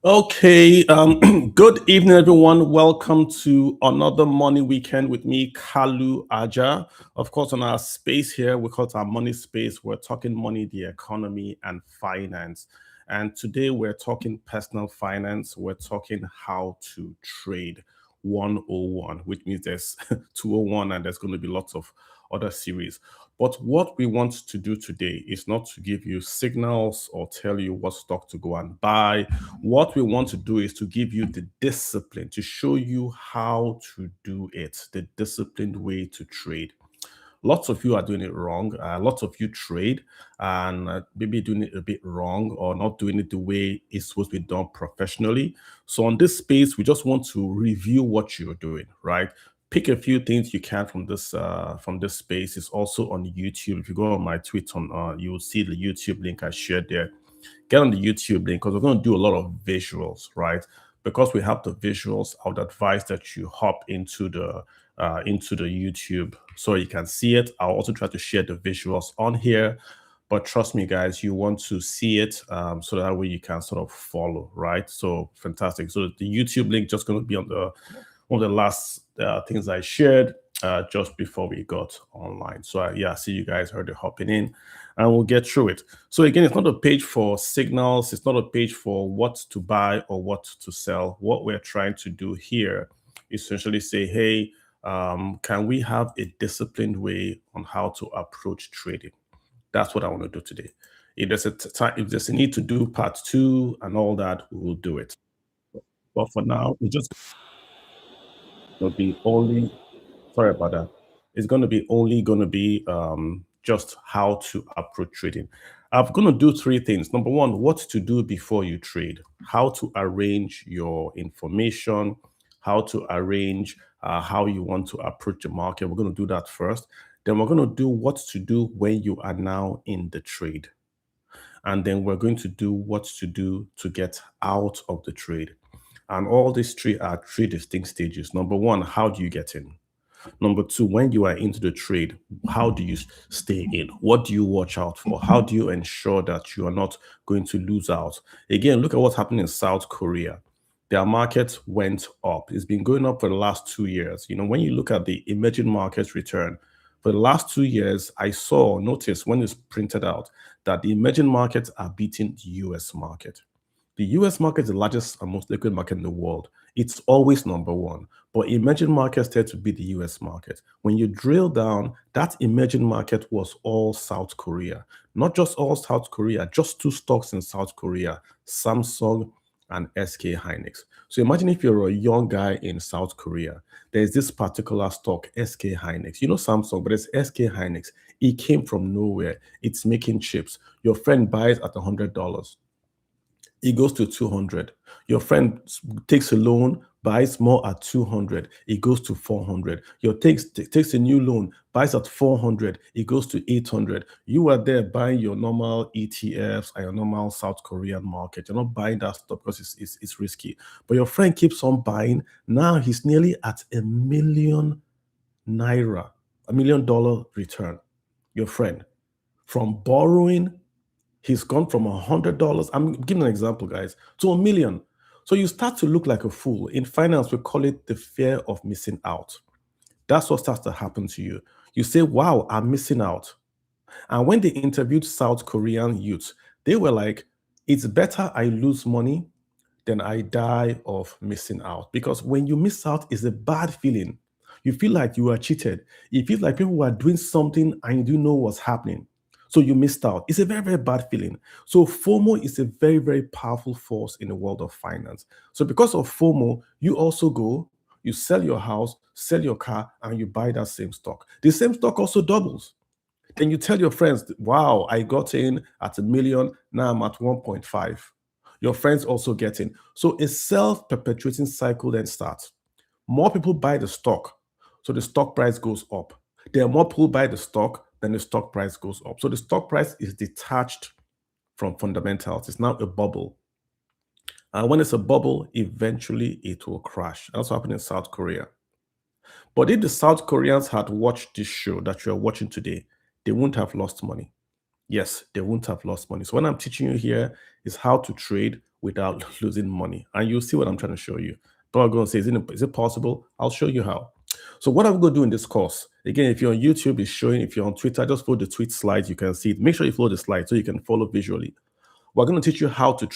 Okay, good evening, everyone. Welcome to another Money Weekend with me, Kalu Aja. Of course, on our space here, we call it our money space. We're talking money, the economy, and finance. And today we're talking personal finance. We're talking how to trade 101, which means there's 201 and there's going to be lots of other series. But what we want to do today is not to give you signals or tell you what stock to go and buy. What we want to do is to give you the discipline, to show you how to do it, the disciplined way to trade. Lots of you are doing it wrong. Lots of you trade and maybe doing it a bit wrong or not doing it the way it's supposed to be done professionally. So on this space, we just want to review what you're doing, right? Pick a few things you can from this space. It's also on YouTube. If you go on my tweet you will see the YouTube link I shared there. Get on the YouTube link because we're going to do a lot of visuals, right? Because we have the visuals, I would advise that you hop into the YouTube so you can see it. I'll also try to share the visuals on here, but trust me, guys, you want to see it so that way you can sort of follow, right? So fantastic. So the YouTube link just going to be on the one of the last things I shared just before we got online. So yeah, see you guys heard it hopping in and we'll get through it. So again, it's not a page for signals. It's not a page for what to buy or what to sell. What we're trying to do here is essentially say, hey, can we have a disciplined way on how to approach trading? That's what I want to do today. If there's a need to do part two and all that, we will do it. But for now, it's just going to be only. Sorry about that. It's going to be only going to be just how to approach trading. I'm going to do three things. Number one, what to do before you trade, how to arrange your information, how to arrange how you want to approach the market. We're going to do that first. Then we're going to do what to do when you are now in the trade. And then we're going to do what to do to get out of the trade. And all these three are three distinct stages. Number one, how do you get in? Number two, when you are into the trade, how do you stay in? What do you watch out for? How do you ensure that you are not going to lose out? Again, look at what's happening in South Korea. Their market went up. It's been going up for the last 2 years. You know, when you look at the emerging markets return, for the last 2 years, notice when it's printed out that the emerging markets are beating the US market. The US market is the largest and most liquid market in the world. It's always number one. But emerging markets tend to be the US market. When you drill down, that emerging market was all South Korea. Not just all South Korea, just two stocks in South Korea, Samsung and SK Hynix. So imagine if you're a young guy in South Korea, there's this particular stock, SK Hynix. You know Samsung, but it's SK Hynix. It came from nowhere. It's making chips. Your friend buys at $100. It goes to 200. Your friend takes a loan, buys more at 200. It goes to 400. Your takes a new loan, buys at 400. It goes to 800. You are there buying your normal ETFs and your normal South Korean market. You're not buying that stuff because it's risky. But your friend keeps on buying. Now he's nearly at ₦1 million, $1 million return. Your friend from borrowing, he's gone from $100. I'm giving an example, guys, to $1 million. So you start to look like a fool. In finance, we call it the fear of missing out. That's what starts to happen to you. You say, wow, I'm missing out. And when they interviewed South Korean youths, they were like, it's better I lose money than I die of missing out. Because when you miss out, it's a bad feeling. You feel like you are cheated. You feel like people were doing something and you didn't know what's happening. So you missed out. It's a very, very bad feeling. So FOMO is a very, very powerful force in the world of finance. So because of FOMO, you also go, you sell your house, sell your car, and you buy that same stock. The same stock also doubles. Then you tell your friends, wow, I got in at $1 million, now I'm at 1.5. Your friends also get in. So a self-perpetuating cycle then starts. More people buy the stock, so the stock price goes up. There are more people buy the stock, then the stock price goes up. So the stock price is detached from fundamentals. It's now a bubble. And when it's a bubble, eventually it will crash. That's what happened in South Korea. But if the South Koreans had watched this show that you're watching today, they wouldn't have lost money. Yes, they won't have lost money. So what I'm teaching you here is how to trade without losing money. And you'll see what I'm trying to show you. But I'm going to say, is it possible? I'll show you how. So what I'm going to do in this course, again, if you're on YouTube, it's showing. If you're on Twitter, just follow the tweet slides. You can see it. Make sure you follow the slides so you can follow visually. We're going to teach you how to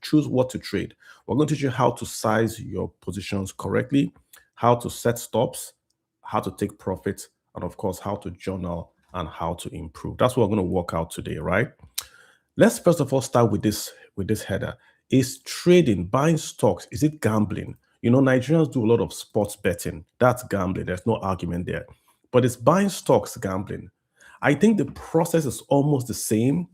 choose what to trade. We're going to teach you how to size your positions correctly, how to set stops, how to take profits, and of course, how to journal and how to improve. That's what we're going to work out today, right? Let's first of all start with this header. Is trading, buying stocks, is it gambling? You know, Nigerians do a lot of sports betting. That's gambling. There's no argument there. But is buying stocks gambling? I think the process is almost the same,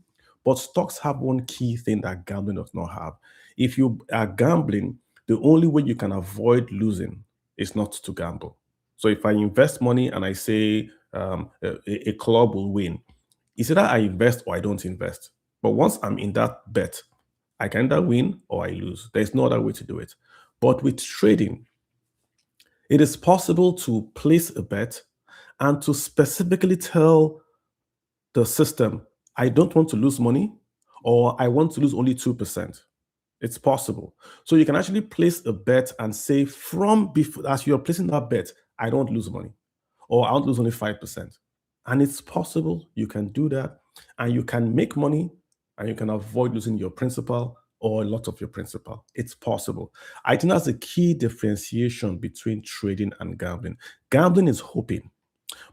but stocks have one key thing that gambling does not have. If you are gambling, the only way you can avoid losing is not to gamble. So if I invest money and I say a club will win, it's either I invest or I don't invest. But once I'm in that bet, I can either win or I lose. There's no other way to do it. But with trading, it is possible to place a bet and to specifically tell the system, I don't want to lose money, or I want to lose only 2%. It's possible. So you can actually place a bet and say from before, as you're placing that bet, I don't lose money, or I don't lose only 5%. And it's possible you can do that, and you can make money, and you can avoid losing your principal or a lot of your principal. It's possible. I think that's the key differentiation between trading and gambling. Gambling is hoping.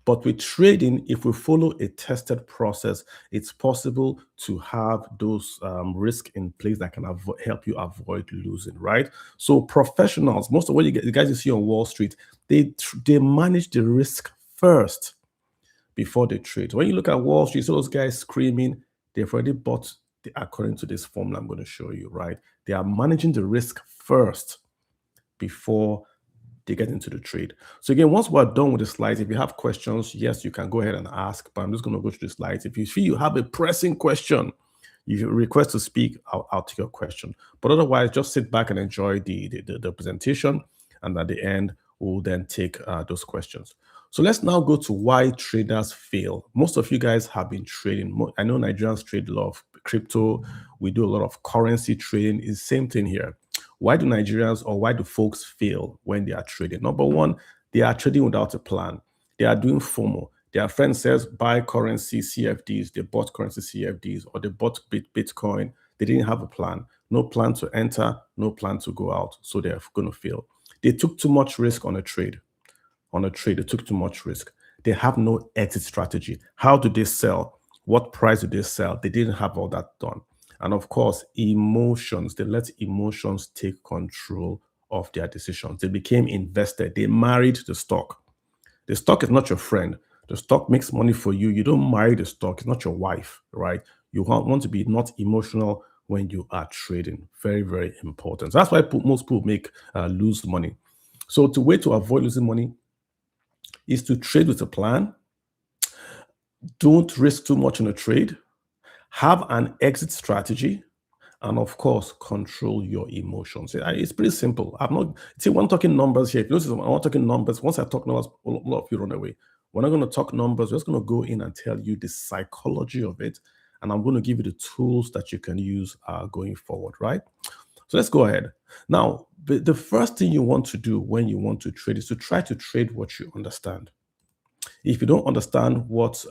But with trading, if we follow a tested process, it's possible to have those risks in place that can help you avoid losing, right? So professionals, most of what the guys you see on Wall Street, they manage the risk first before they trade. So when you look at Wall Street, so those guys screaming, they've already bought according to this formula I'm going to show you, right? They are managing the risk first before they get into the trade. So again, once we're done with the slides, if you have questions, yes, you can go ahead and ask, but I'm just going to go through the slides. If you feel you have a pressing question, you request to speak, I'll take your question. But otherwise, just sit back and enjoy the presentation. And at the end, we'll then take those questions. So let's now go to why traders fail. Most of you guys have been trading. I know Nigerians trade a lot of crypto. We do a lot of currency trading. It's the same thing here. Why do Nigerians or why do folks fail when they are trading? Number one, they are trading without a plan. They are doing FOMO. Their friend says buy currency CFDs. They bought currency CFDs or they bought Bitcoin. They didn't have a plan. No plan to enter, no plan to go out. So they're going to fail. They took too much risk on a trade. They took too much risk. They have no exit strategy. How do they sell? What price do they sell? They didn't have all that done. And of course, emotions. They let emotions take control of their decisions. They became invested. They married the stock. The stock is not your friend. The stock makes money for you. You don't marry the stock. It's not your wife, right? You want to be not emotional when you are trading. Very, very important. So that's why most people lose money. So the way to avoid losing money is to trade with a plan. Don't risk too much in a trade. Have an exit strategy. And of course, control your emotions. It's pretty simple. When I'm talking numbers here, if you notice, I'm not talking numbers. Once I talk numbers, a lot of you run away. We're not going to talk numbers. We're just going to go in and tell you the psychology of it. And I'm going to give you the tools that you can use going forward, right? So let's go ahead. Now, the first thing you want to do when you want to trade is to try to trade what you understand. If you don't understand what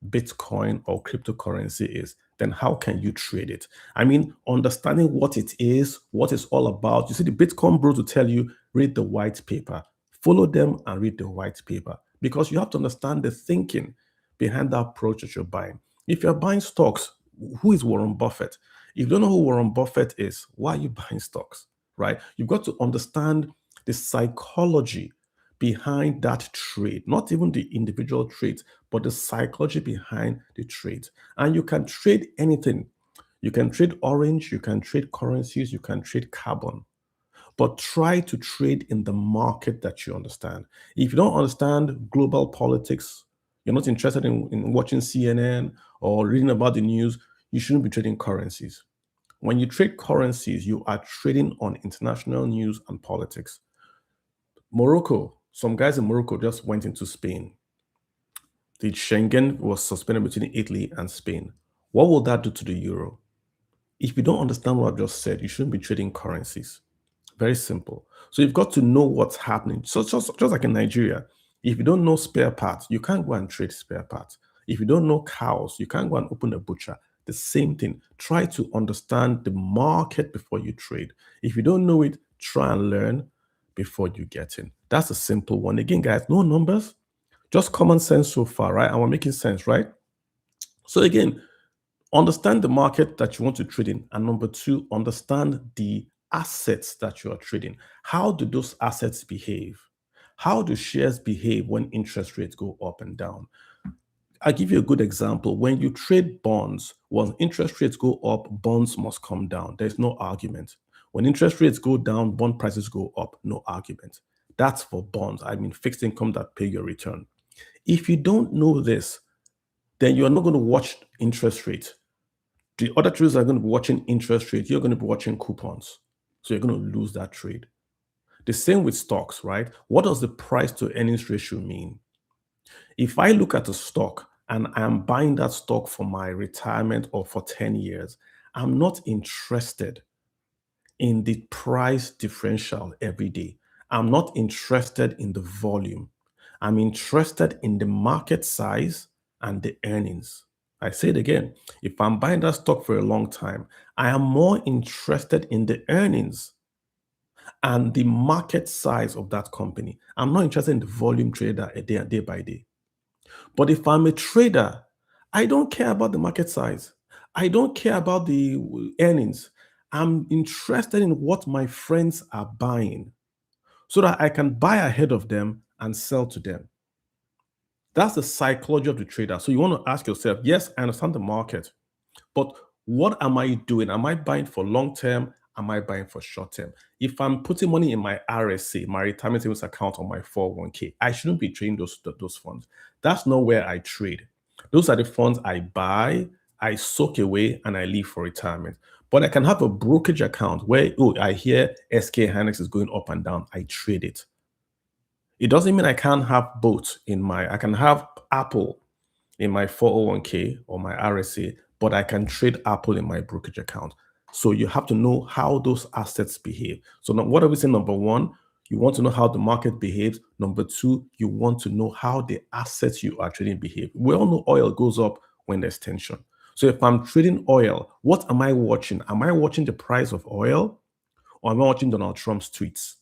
Bitcoin or cryptocurrency is, then how can you trade it? I mean, understanding what it is, what it's all about. You see, the Bitcoin bros will tell you, read the white paper. Follow them and read the white paper because you have to understand the thinking behind the approach that you're buying. If you're buying stocks, who is Warren Buffett? If you don't know who Warren Buffett is, why are you buying stocks, right? You've got to understand the psychology behind that trade, not even the individual trades, but the psychology behind the trade. And you can trade anything. You can trade orange, you can trade currencies, you can trade carbon. But try to trade in the market that you understand. If you don't understand global politics, you're not interested in watching CNN or reading about the news, you shouldn't be trading currencies. When you trade currencies, you are trading on international news and politics. Morocco, some guys in Morocco just went into Spain. The Schengen was suspended between Italy and Spain. What will that do to the euro? If you don't understand what I've just said, you shouldn't be trading currencies. Very simple. So you've got to know what's happening. So just like in Nigeria, if you don't know spare parts, you can't go and trade spare parts. If you don't know cows, you can't go and open a butcher. The same thing. Try to understand the market before you trade. If you don't know it, try and learn before you get in. That's a simple one. Again, guys, no numbers, just common sense so far, right? And we're making sense, right? So again, understand the market that you want to trade in. And number two, understand the assets that you are trading. How do those assets behave? How do shares behave when interest rates go up and down? I'll give you a good example. When you trade bonds, when interest rates go up, bonds must come down. There's no argument. When interest rates go down, bond prices go up. No argument. That's for bonds. I mean, fixed income that pay your return. If you don't know this, then you're not going to watch interest rates. The other traders are going to be watching interest rates. You're going to be watching coupons. So you're going to lose that trade. The same with stocks, right? What does the price to earnings ratio mean? If I look at a stock and I'm buying that stock for my retirement or for 10 years, I'm not interested in the price differential every day. I'm not interested in the volume. I'm interested in the market size and the earnings. I say it again. If I'm buying that stock for a long time, I am more interested in the earnings and the market size of that company. I'm not interested in the volume trader day by day. But if I'm a trader, I don't care about the market size. I don't care about the earnings. I'm interested in what my friends are buying so that I can buy ahead of them and sell to them. That's the psychology of the trader. So you want to ask yourself, yes, I understand the market, but what am I doing? Am I buying for long term? Am I buying for short term? If I'm putting money in my RSA, my retirement savings account, or my 401k, I shouldn't be trading those funds. That's not where I trade. Those are the funds I buy, I soak away, and I leave for retirement. But I can have a brokerage account where, oh, I hear SK Hynix is going up and down. I trade it. It doesn't mean I can't have both I can have Apple in my 401k or my RSA, but I can trade Apple in my brokerage account. So you have to know how those assets behave. So now, what are we saying? Number one, you want to know how the market behaves. Number two, you want to know how the assets you are trading behave. We all know oil goes up when there's tension. So if I'm trading oil, what am I watching? Am I watching the price of oil or am I watching Donald Trump's tweets?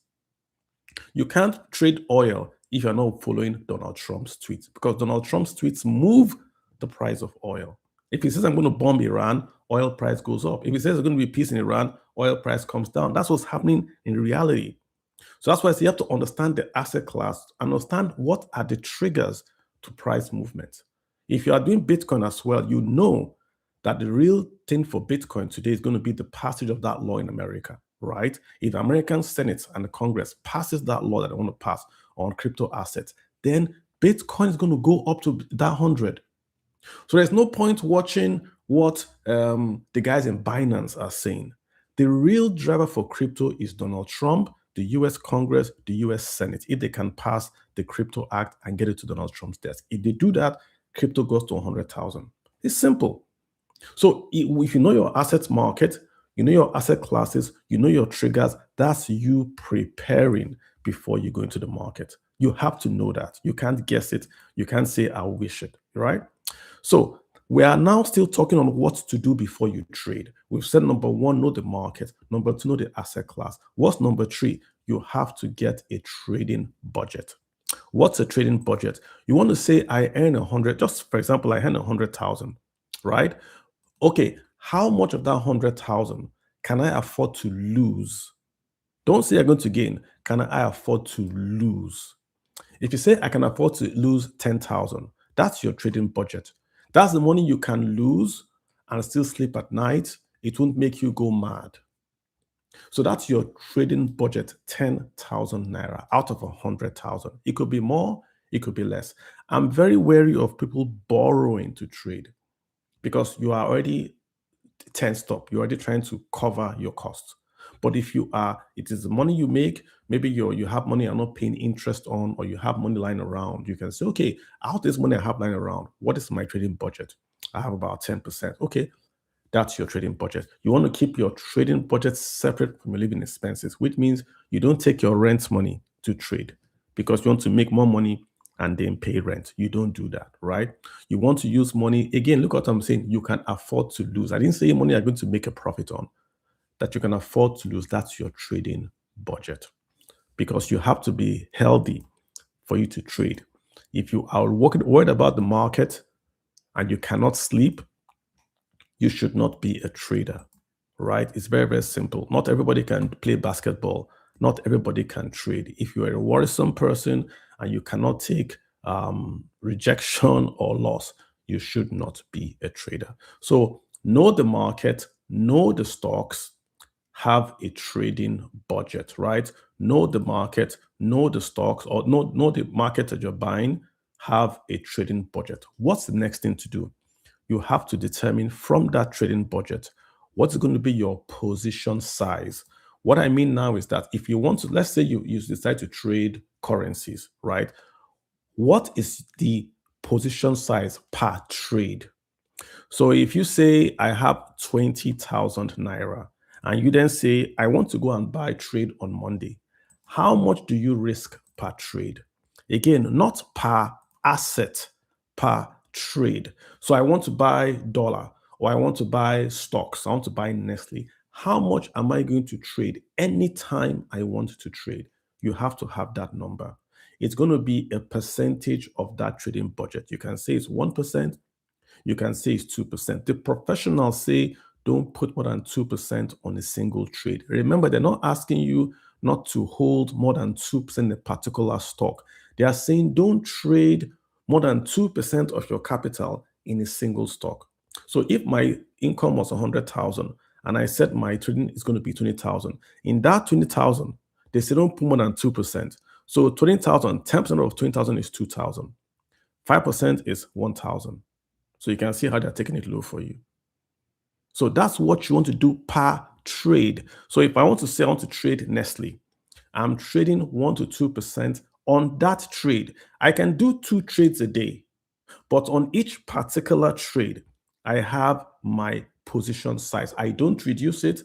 You can't trade oil if you're not following Donald Trump's tweets because Donald Trump's tweets move the price of oil. If he says I'm going to bomb Iran, oil price goes up. If he says there's going to be peace in Iran, oil price comes down. That's what's happening in reality. So that's why you have to understand the asset class, understand what are the triggers to price movement. If you are doing Bitcoin as well, you know that the real thing for Bitcoin today is going to be the passage of that law in America, right? If the American Senate and the Congress passes that law that they want to pass on crypto assets, then Bitcoin is going to go up to that 100. So there's no point watching what the guys in Binance are saying. The real driver for crypto is Donald Trump, the US Congress, the US Senate, if they can pass the Crypto Act and get it to Donald Trump's desk. If they do that, crypto goes to 100,000. It's simple. So if you know your assets market, you know your asset classes, you know your triggers, that's you preparing before you go into the market. You have to know that. You can't guess it. You can't say, I wish it, right? So we are now still talking on what to do before you trade. We've said number one, know the market. Number two, know the asset class. What's number three? You have to get a trading budget. What's a trading budget? You want to say I earn 100, just for example, I earn 100,000, right? Okay, how much of that 100,000 can I afford to lose? Don't say I'm going to gain. Can I afford to lose? If you say I can afford to lose 10,000, that's your trading budget. That's the money you can lose and still sleep at night. It won't make you go mad. So that's your trading budget, 10,000 naira out of 100,000. It could be more, it could be less. I'm very wary of people borrowing to trade because you are already tensed up. You're already trying to cover your costs. But if you are, it is the money you make, maybe you have money you're not paying interest on, or you have money lying around, you can say, okay, out this money I have lying around, what is my trading budget? I have about 10%. Okay, That's your trading budget. You want to keep your trading budget separate from your living expenses, which means you don't take your rent money to trade because you want to make more money and then pay rent. You don't do that, right? You want to use money. Again, look what I'm saying. You can afford to lose. I didn't say money you're going to make a profit on, that you can afford to lose. That's your trading budget, because you have to be healthy for you to trade. If you are worried about the market and you cannot sleep, you should not be a trader, right? It's very, very simple. Not everybody can play basketball. Not everybody can trade. If you are a worrisome person and you cannot take rejection or loss, you should not be a trader. So know the market, know the stocks, have a trading budget, right? Know the market, know the stocks, or know the market that you're buying, have a trading budget. What's the next thing to do? You have to determine from that trading budget what's going to be your position size. What I mean now is that if you want to, let's say you decide to trade currencies, right? What is the position size per trade? So if you say I have 20,000 naira and you then say I want to go and buy trade on Monday, how much do you risk per trade? Again, not per asset, per trade. So I want to buy dollar or I want to buy stocks, I want to buy Nestle. How much am I going to trade anytime I want to trade? You have to have that number. It's going to be a percentage of that trading budget. You can say it's 1%, you can say it's 2%. The professionals say don't put more than 2% on a single trade. Remember, they're not asking you not to hold more than 2% in a particular stock. They are saying don't trade more than 2% of your capital in a single stock. So if my income was 100,000 and I said my trading is going to be 20,000, in that 20,000, they say don't put more than 2%. So 20,000, 10% of 20,000 is 2,000. 5% is 1,000. So you can see how they're taking it low for you. So that's what you want to do per trade. So if I want to say I want to trade Nestle, I'm trading 1 to 2% on that trade. I can do 2 trades a day, but on each particular trade, I have my position size. I don't reduce it,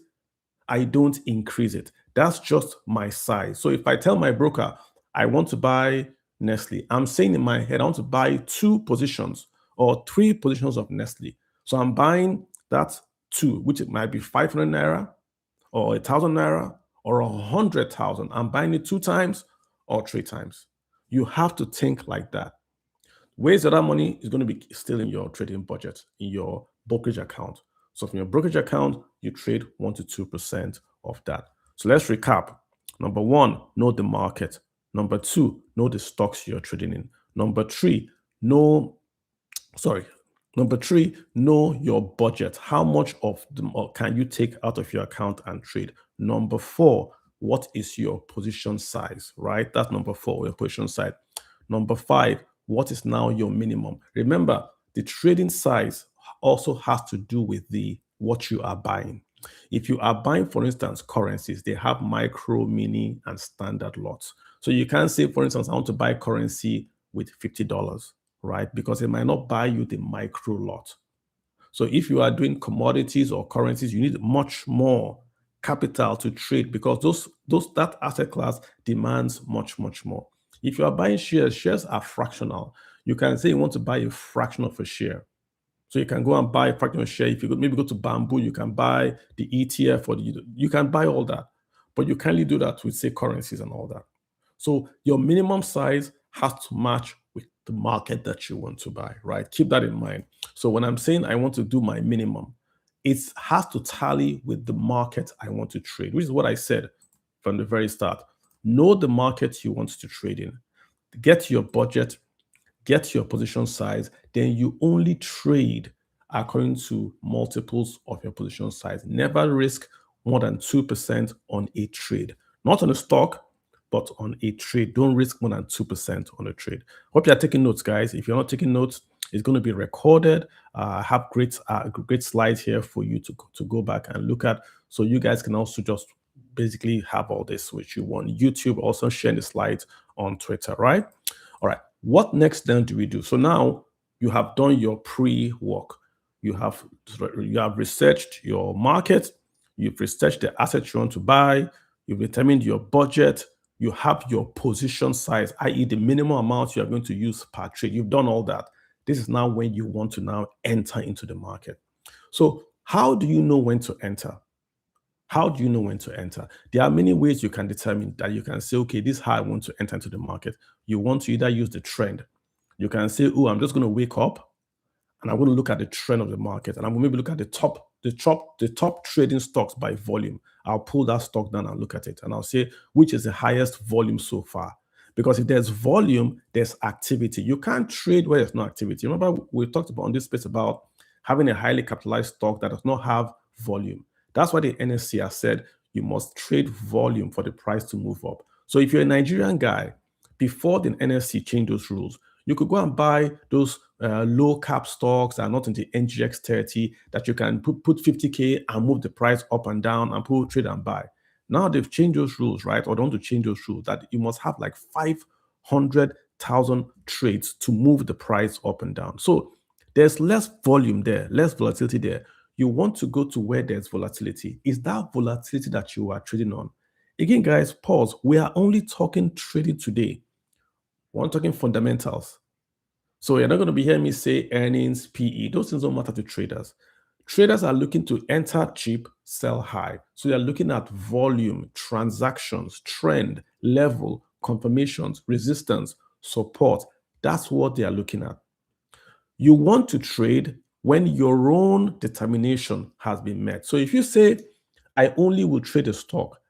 I don't increase it. That's just my size. So if I tell my broker I want to buy Nestle, I'm saying in my head I want to buy 2 positions or 3 positions of Nestle. So I'm buying that 2, which it might be 500 naira or 1,000 naira or 100,000. I'm buying it 2 times or 3 times. You have to think like that. Where's that money is going to be still in your trading budget, in your brokerage account. So from your brokerage account, you trade 1 to 2% of that. So let's recap. Number 1, know the market. Number 2, know the stocks you're trading in. Number 3, know Number 3, know your budget. How much of them can you take out of your account and trade? Number 4, what is your position size, right? That's number 4, your position size. Number 5, what is now your minimum? Remember, the trading size also has to do with what you are buying. If you are buying, for instance, currencies, they have micro, mini, and standard lots. So you can't say, for instance, I want to buy currency with $50, right? Because it might not buy you the micro lot. So if you are doing commodities or currencies, you need much more capital to trade because that asset class demands much, much more. If you are buying shares are fractional. You can say you want to buy a fraction of a share. So you can go and buy a fractional share. If you maybe go to Bamboo, you can buy the ETF or you can buy all that. But you can't do that with, say, currencies and all that. So your minimum size has to match with the market that you want to buy, right? Keep that in mind. So when I'm saying I want to do my minimum, it has to tally with the market I want to trade, which is what I said from the very start. Know the market you want to trade in. Get your budget, get your position size, then you only trade according to multiples of your position size. Never risk more than 2% on a trade. Not on a stock, but on a trade. Don't risk more than 2% on a trade. Hope you're taking notes, guys. If you're not taking notes, it's going to be recorded. I have great slides here for you to go back and look at. So you guys can also just basically have all this which you want. YouTube, also share the slides on Twitter, right? All right. What next then do we do? So now you have done your pre-work. you have researched your market, you've researched the assets you want to buy, you've determined your budget, you have your position size, i.e., the minimum amount you are going to use per trade. You've done all that. This is now when you want to now enter into the market. So, how do you know when to enter? How do you know when to enter? There are many ways you can determine that. You can say, okay, this is how I want to enter into the market. You want to either use the trend. You can say, oh, I'm just going to wake up and I'm going to look at the trend of the market, and I'm going to maybe look at the top trading stocks by volume. I'll pull that stock down and look at it, and I'll say which is the highest volume so far. Because if there's volume, there's activity. You can't trade where there's no activity. Remember, we talked about on this space about having a highly capitalized stock that does not have volume. That's why the NSC has said you must trade volume for the price to move up. So if you're a Nigerian guy, before the NSC changed those rules, you could go and buy those low cap stocks that are not in the NGX 30 that you can put 50K and move the price up and down and put trade and buy. Now they've changed those rules, right? Or they want to change those rules that you must have like 500,000 trades to move the price up and down. So there's less volume there, less volatility there. You want to go to where there's volatility. Is that volatility that you are trading on? Again, guys, pause. We are only talking trading today. We're not talking fundamentals. So you're not going to be hearing me say earnings, PE. Those things don't matter to traders. Traders are looking to enter cheap, sell high. So they're looking at volume, transactions, trend, level, confirmations, resistance, support. That's what they are looking at. You want to trade when your own determination has been met. So if you say, I only will trade a stock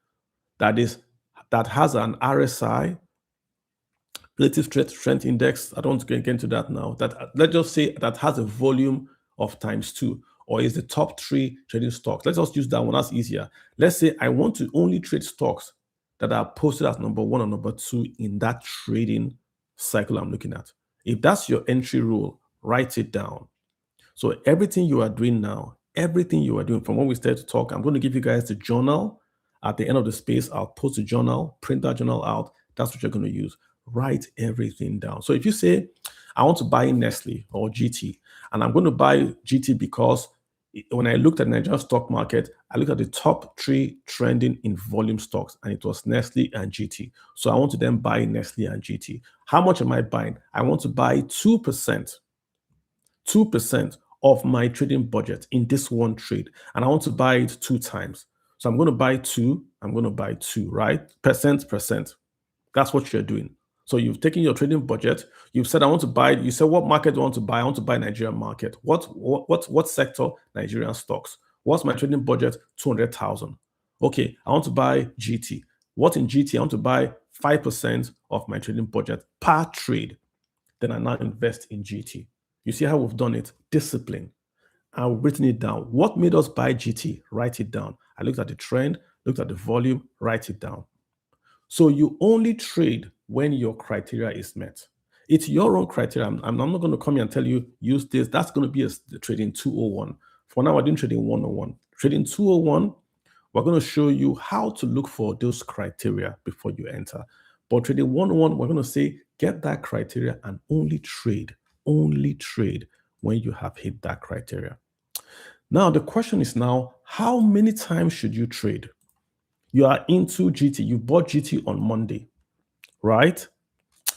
that has an RSI, relative strength index, I don't want to get into that now, that let's just say that has a volume of ×2, or is the top 3 trading stocks. Let's just use that one, that's easier. Let's say I want to only trade stocks that are posted as number 1 or number 2 in that trading cycle I'm looking at. If that's your entry rule, write it down. So everything you are doing now, everything you are doing from when we started to talk, I'm going to give you guys the journal. At the end of the space, I'll post the journal, print that journal out. That's what you're going to use. Write everything down. So if you say, I want to buy Nestle or GT, and I'm going to buy GT because when I looked at the Nigerian stock market, I looked at the top 3 trending in volume stocks, and it was Nestle and GT. So I want to then buy Nestle and GT. How much am I buying? I want to buy 2% of my trading budget in this one trade, and I want to buy it 2 times. So I'm going to buy 2, right? Percent. That's what you're doing. So you've taken your trading budget, you've said, I want to buy, you said, what market do I want to buy? I want to buy Nigerian market. What sector? Nigerian stocks. What's my trading budget? 200,000. Okay, I want to buy GT. What in GT? I want to buy 5% of my trading budget per trade. Then I now invest in GT. You see how we've done it? Discipline. I've written it down. What made us buy GT? Write it down. I looked at the trend, looked at the volume, write it down. So you only trade when your criteria is met. It's your own criteria. I'm not going to come here and tell you, use this. That's going to be a trading 201. For now, we're doing trading 101. Trading 201, we're going to show you how to look for those criteria before you enter. But trading 101, we're going to say, get that criteria and only trade when you have hit that criteria. Now, the question is now, how many times should you trade? You are into GT. You bought GT on Monday, right?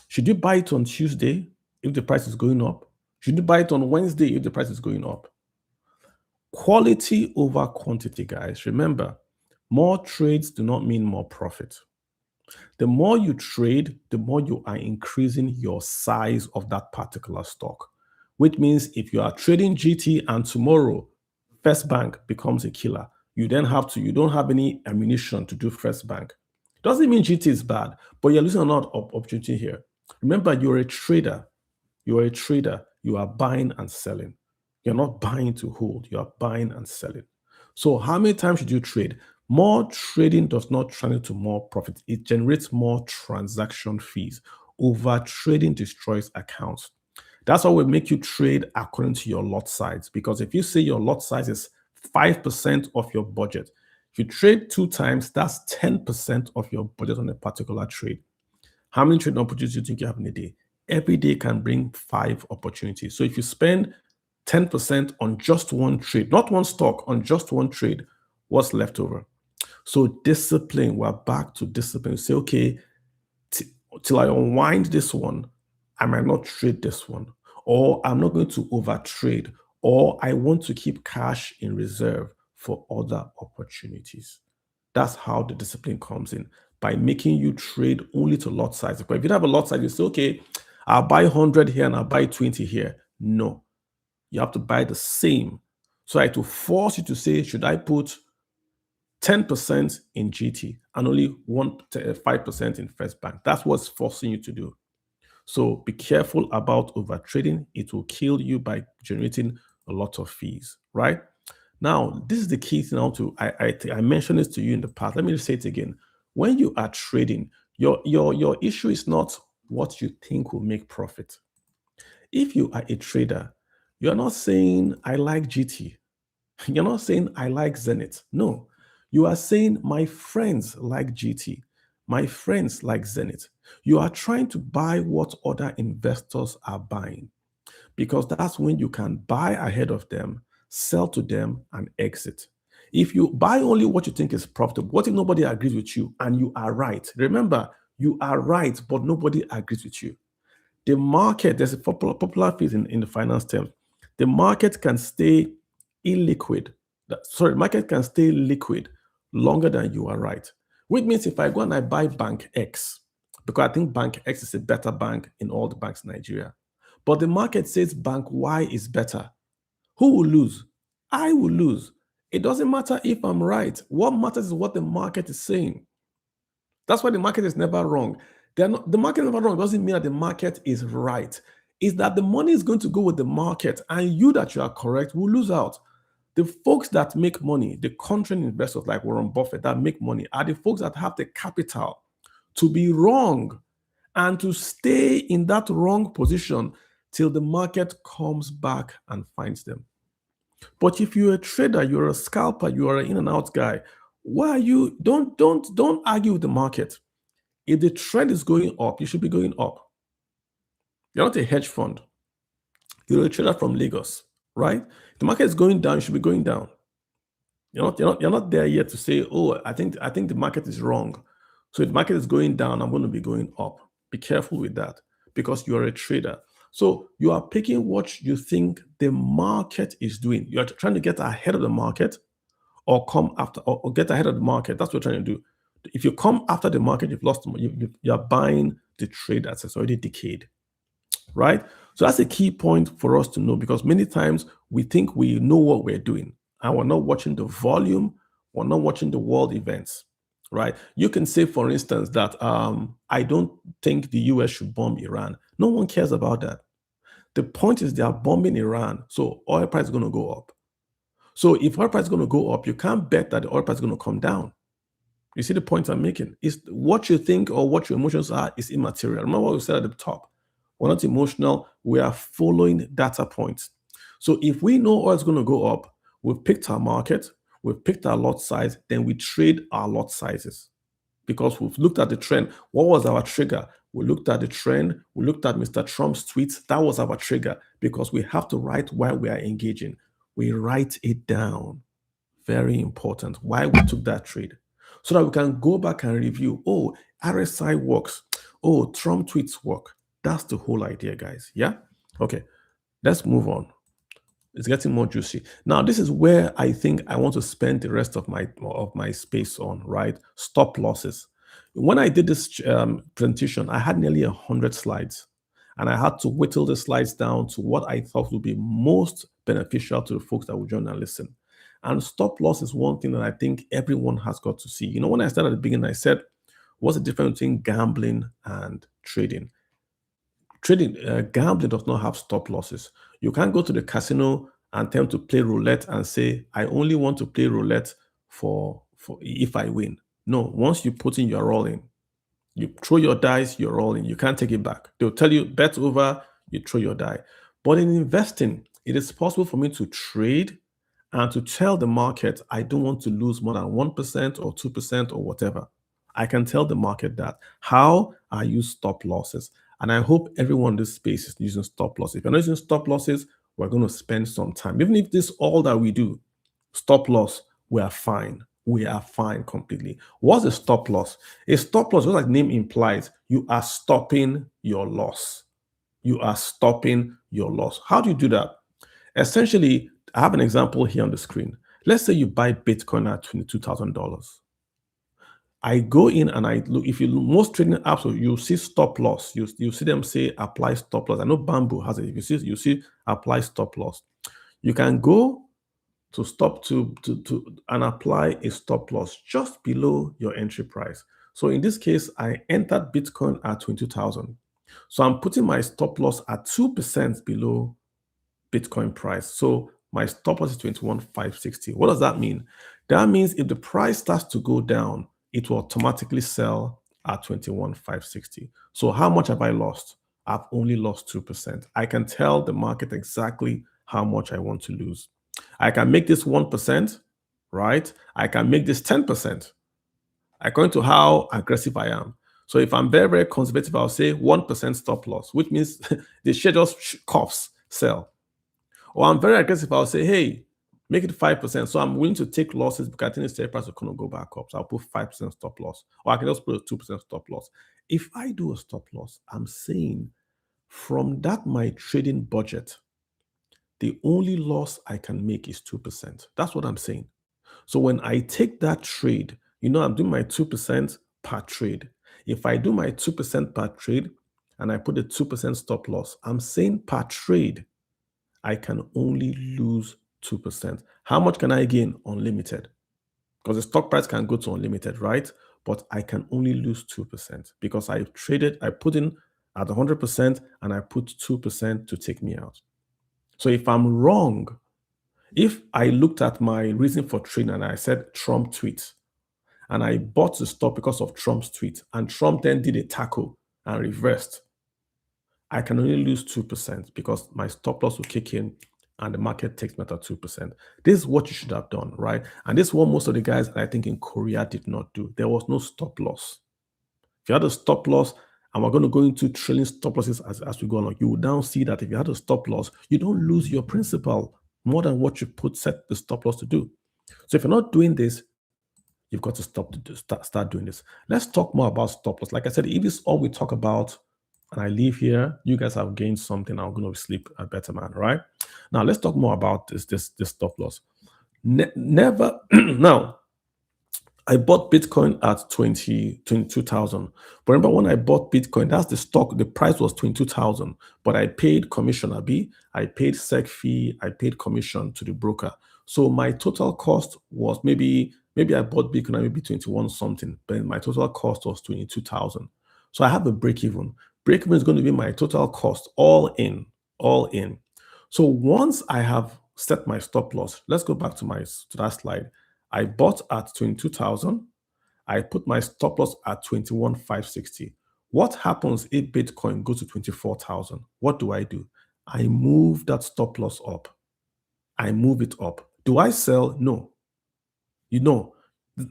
Should you buy it on Tuesday if the price is going up? Should you buy it on Wednesday if the price is going up? Quality over quantity, guys. Remember, more trades do not mean more profit. The more you trade, the more you are increasing your size of that particular stock, which means if you are trading GT and tomorrow First Bank becomes a killer, you don't have any ammunition to do First Bank. Doesn't mean GT is bad, but you're losing a lot of opportunity here. Remember, you're a trader. You are buying and selling. You're not buying to hold. You are buying and selling. So how many times should you trade? More trading does not translate to more profit. It generates more transaction fees. Over trading destroys accounts. That's why we make you trade according to your lot size. Because if you say your lot size is 5% of your budget, if you trade 2 times, that's 10% of your budget on a particular trade. How many trading opportunities do you think you have in a day? Every day can bring 5 opportunities. So if you spend 10% on just one trade, not one stock, on just one trade, what's left over? So discipline, we're back to discipline. Say, okay, t- till I unwind this one, I might not trade this one, or I'm not going to over trade, or I want to keep cash in reserve for other opportunities. That's how the discipline comes in, by making you trade only to lot size. But if you have a lot size, you say, okay, I'll buy 100 here and I'll buy 20 here. No, you have to buy the same. So I to force you to say, should I put 10% in GT and only 5% in First Bank? That's what's forcing you to do. So be careful about over trading. It will kill you by generating a lot of fees, right? Now, this is the key thing. I mentioned this to you in the past. Let me just say it again. When you are trading, your issue is not what you think will make profit. If you are a trader, you're not saying I like GT. You're not saying I like Zenith. No, you are saying my friends like GT. My friends like Zenith. You are trying to buy what other investors are buying, because that's when you can buy ahead of them, sell to them, and exit. If you buy only what you think is profitable, what if nobody agrees with you and you are right? Remember, you are right, but nobody agrees with you. The market, there's a popular phrase in the finance terms. The market can stay illiquid. Market can stay liquid longer than you are right. Which means if I go and I buy Bank X, because I think Bank X is a better bank in all the banks in Nigeria, but the market says Bank Y is better, who will lose? I will lose. It doesn't matter if I'm right. What matters is what the market is saying. That's why the market is never wrong. The market is never wrong doesn't mean that the market is right. It's that the money is going to go with the market, and you that you are correct will lose out. The folks that make money, the contrarian investors like Warren Buffett that make money, are the folks that have the capital to be wrong and to stay in that wrong position till the market comes back and finds them. But if you're a trader, you're a scalper, you are an in and out guy, why are you don't argue with the market. If the trend is going up, you should be going up. You're not a hedge fund. You're a trader from Lagos, right? The market is going down, you should be going down. You're not there yet to say, oh, I think the market is wrong. So if the market is going down, I'm going to be going up. Be careful with that, because you are a trader. So you are picking what you think the market is doing. You are trying to get ahead of the market, or come after, or get ahead of the market. That's what you're trying to do. If you come after the market, you've lost. You're buying the trade that's already decayed, right? So that's a key point for us to know, because many times we think we know what we're doing and we're not watching the volume, we're not watching the world events, right? You can say, for instance, that I don't think the US should bomb Iran. No one cares about that. The point is they are bombing Iran, so oil price is going to go up. So if oil price is going to go up, you can't bet that the oil price is going to come down. You see the point I'm making? Is what you think or what your emotions are is immaterial. Remember what we said at the top. We're not emotional. We are following data points. So if we know oil is going to go up, we've picked our market, we've picked our lot size, then we trade our lot sizes, because we've looked at the trend. What was our trigger? We looked at the trend. We looked at Mr. Trump's tweets. That was our trigger, because we have to write why we are engaging. We write it down. Very important. Why we took that trade, so that we can go back and review. Oh, RSI works. Oh, Trump tweets work. That's the whole idea, guys. Yeah? Okay, let's move on. It's getting more juicy. Now, this is where I think I want to spend the rest of my space on, right? Stop losses. When I did this presentation, I had nearly 100 slides, and I had to whittle the slides down to what I thought would be most beneficial to the folks that would join and listen. And stop loss is one thing that I think everyone has got to see. When I started at the beginning, I said, what's the difference between gambling and trading? Gambling does not have stop losses. You can't go to the casino and attempt to play roulette and say, I only want to play roulette for if I win. No, once you put in your all in, you throw your dice, you're all in. You can't take it back. They'll tell you bet over, you throw your die. But in investing, it is possible for me to trade and to tell the market I don't want to lose more than 1% or 2% or whatever. I can tell the market that. How? I use stop losses. And I hope everyone in this space is using stop losses. If you're not using stop losses, we're going to spend some time. Even if this is all that we do, stop loss, we are fine. We are fine completely. What's a stop loss? A stop loss, just like the name implies, you are stopping your loss. You are stopping your loss. How do you do that? Essentially, I have an example here on the screen. Let's say you buy Bitcoin at $22,000. I go in and I look. If you look, most trading apps, you see stop loss. You see them say apply stop loss. I know Bamboo has it. If you see apply stop loss. You can go to stop to and apply a stop loss just below your entry price. So in this case, I entered Bitcoin at 22,000. So I'm putting my stop loss at 2% below Bitcoin price. So my stop loss is 21,560. What does that mean? That means if the price starts to go down, it will automatically sell at 21,560. So how much have I lost? I've only lost 2%. I can tell the market exactly how much I want to lose. I can make this 1%, right? I can make this 10%, according to how aggressive I am. So if I'm very, very conservative, I'll say 1% stop loss, which means the share just coughs, sell. Or I'm very aggressive, I'll say, hey, make it 5%. So I'm willing to take losses because I think the share price will kind of go back up. So I'll put 5% stop loss. Or I can just put a 2% stop loss. If I do a stop loss, I'm saying from that my trading budget, the only loss I can make is 2%. That's what I'm saying. So when I take that trade, I'm doing my 2% per trade. If I do my 2% per trade and I put a 2% stop loss, I'm saying per trade, I can only lose 2%. How much can I gain? Unlimited. Because the stock price can go to unlimited, right? But I can only lose 2% because I put in at 100% and I put 2% to take me out. So if I'm wrong, if I looked at my reason for trading and I said Trump tweet, and I bought the stock because of Trump's tweet, and Trump then did a tackle and reversed, I can only lose 2% because my stop loss will kick in and the market takes me at 2%. This is what you should have done, right? And this is what most of the guys, I think, in Korea did not do. There was no stop loss. If you had a stop loss, and we're going to go into trailing stop losses as we go along, you will now see that if you had a stop loss, you don't lose your principal more than what you set the stop loss to do. So if you're not doing this, you've got to start doing this. Let's talk more about stop loss. Like I said, if this is all we talk about, and I leave here, you guys have gained something. I'm going to sleep a better man, right? Now let's talk more about this stop loss. Never now. I bought Bitcoin at 22,000. But remember when I bought Bitcoin, that's the stock, the price was 22,000. But I paid commission, I paid SEC fee, I paid commission to the broker. So my total cost was maybe I bought Bitcoin at maybe 21 something, but my total cost was 22,000. So I have a break even. Break even is going to be my total cost, all in. So once I have set my stop loss, let's go back to that slide. I bought at 22,000. I put my stop loss at 21,560. What happens if Bitcoin goes to 24,000? What do? I move that stop loss up. I move it up. Do I sell? No.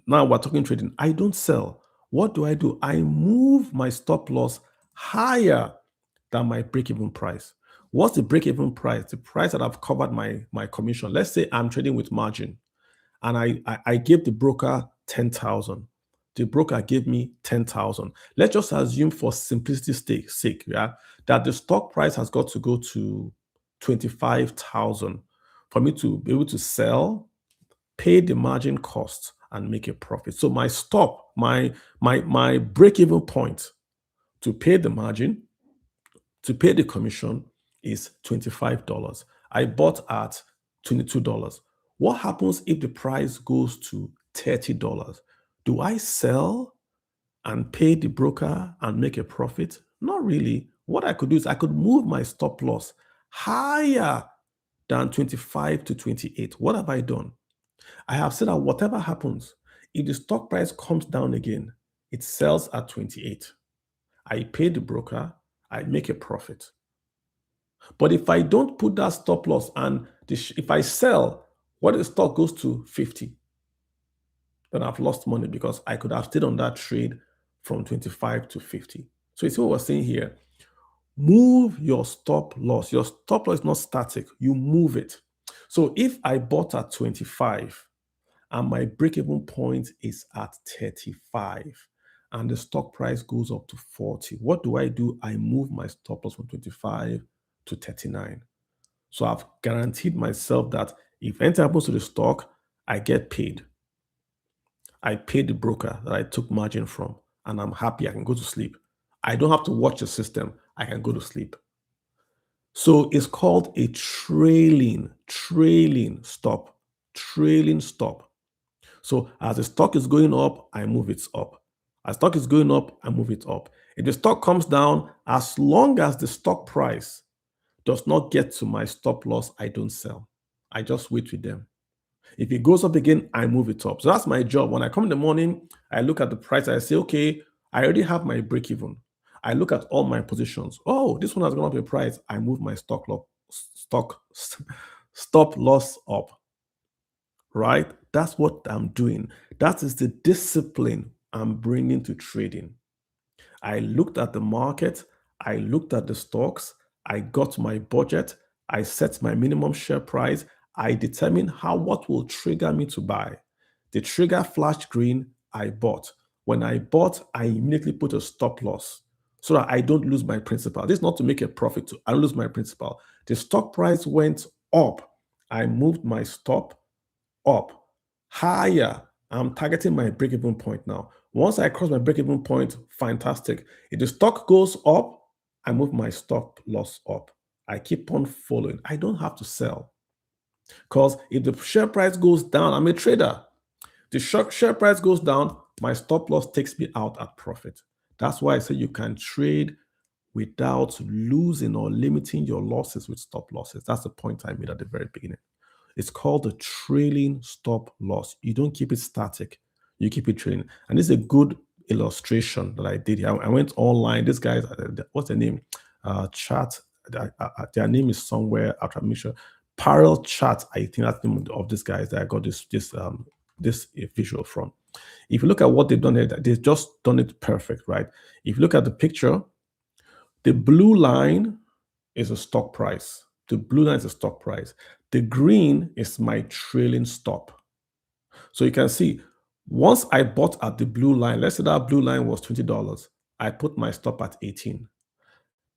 Now we're talking trading. I don't sell. What do? I move my stop loss higher than my break-even price. What's the break-even price? The price that I've covered my commission. Let's say I'm trading with margin and I gave the broker 10,000. The broker gave me 10,000. Let's just assume for simplicity's sake, that the stock price has got to go to 25,000 for me to be able to sell, pay the margin cost, and make a profit. So my my break-even point to pay the margin, to pay the commission is $25. I bought at $22. What happens if the price goes to $30? Do I sell and pay the broker and make a profit? Not really. What I could do is I could move my stop loss higher than 25 to 28. What have I done? I have said that whatever happens, if the stock price comes down again, it sells at 28. I pay the broker, I make a profit. But if I don't put that stop loss and if I sell, what if the stock goes to 50? Then I've lost money because I could have stayed on that trade from 25 to 50. So you see what we're saying here. Move your stop loss. Your stop loss is not static. You move it. So if I bought at 25 and my break-even point is at 35 and the stock price goes up to 40, what do? I move my stop loss from 25 to 39. So I've guaranteed myself that if anything happens to the stock, I get paid. I paid the broker that I took margin from, and I'm happy I can go to sleep. I don't have to watch the system. I can go to sleep. So it's called a trailing stop. Trailing stop. So as the stock is going up, I move it up. As stock is going up, I move it up. If the stock comes down, as long as the stock price does not get to my stop loss, I don't sell. I just wait with them. If it goes up again, I move it up. So that's my job. When I come in the morning, I look at the price. I say, okay, I already have my break even. I look at all my positions. Oh, this one has gone up in price. I move my stop loss up. Right? That's what I'm doing. That is the discipline I'm bringing to trading. I looked at the market, I looked at the stocks, I got my budget, I set my minimum share price, I determined what will trigger me to buy. The trigger flashed green, I bought. When I bought, I immediately put a stop loss so that I don't lose my principal. This is not to make a profit, I don't lose my principal. The stock price went up, I moved my stop up, higher. I'm targeting my break-even point now. Once I cross my break-even point, fantastic. If the stock goes up, I move my stop loss up. I keep on following. I don't have to sell. Because if the share price goes down, I'm a trader. The share price goes down, my stop loss takes me out at profit. That's why I say you can trade without losing or limiting your losses with stop losses. That's the point I made at the very beginning. It's called the trailing stop loss. You don't keep it static. You keep it trailing. And this is a good illustration that I did here. I went online. This guy, what's the name? Chat. Their name is somewhere. I'll try to make sure. Parallel Chat. I think that's the name of this guy that I got this visual from. If you look at what they've done here, they've just done it perfect, right? If you look at the picture, the blue line is a stock price. The blue line is a stock price. The green is my trailing stop. So you can see, once I bought at the blue line, let's say that blue line was $20, I put my stop at 18.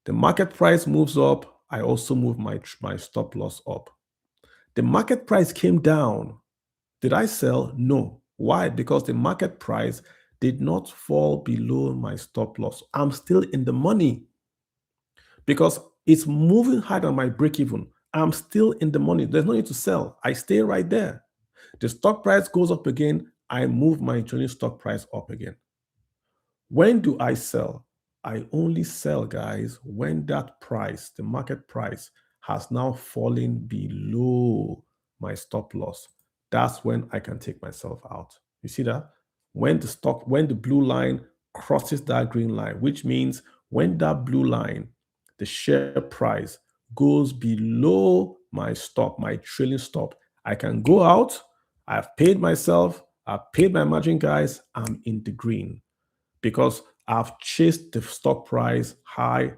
The market price moves up, I also move my stop loss up. The market price came down. Did I sell? No. Why? Because the market price did not fall below my stop loss. I'm still in the money because it's moving higher than my break even. I'm still in the money. There's no need to sell. I stay right there. The stock price goes up again, I move my trailing stock price up again. When do I sell? I only sell, guys, when that price, the market price, has now fallen below my stop loss. That's when I can take myself out. You see that? When the blue line crosses that green line, which means when that blue line, the share price, goes below my stop, my trailing stop, I can go out. I've paid myself, I've paid my margin, guys, I'm in the green because I've chased the stock price high.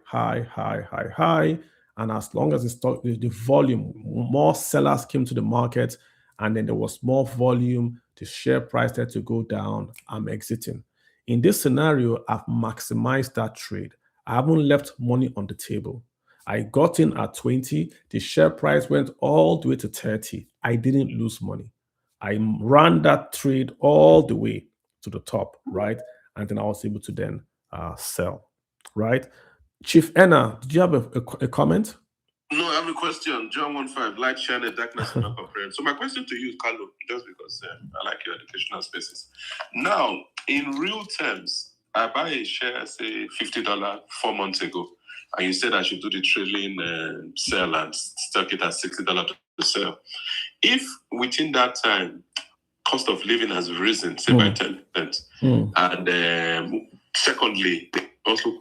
And as long as the volume, more sellers came to the market and then there was more volume, the share price had to go down, I'm exiting. In this scenario, I've maximized that trade. I haven't left money on the table. I got in at 20, the share price went all the way to 30. I didn't lose money. I ran that trade all the way to the top, right? And then I was able to then sell, right? Chief Enna, did you have a comment? No, I have a question. John 1:5, light shine the darkness and not comprehend. So my question to you, Kalu, just because I like your educational spaces. Now, in real terms, I buy a share, say $50 4 months ago, and you said I should do the trailing sell and stock it at $60 to sell. If within that time, cost of living has risen, say by 10%, and secondly, they also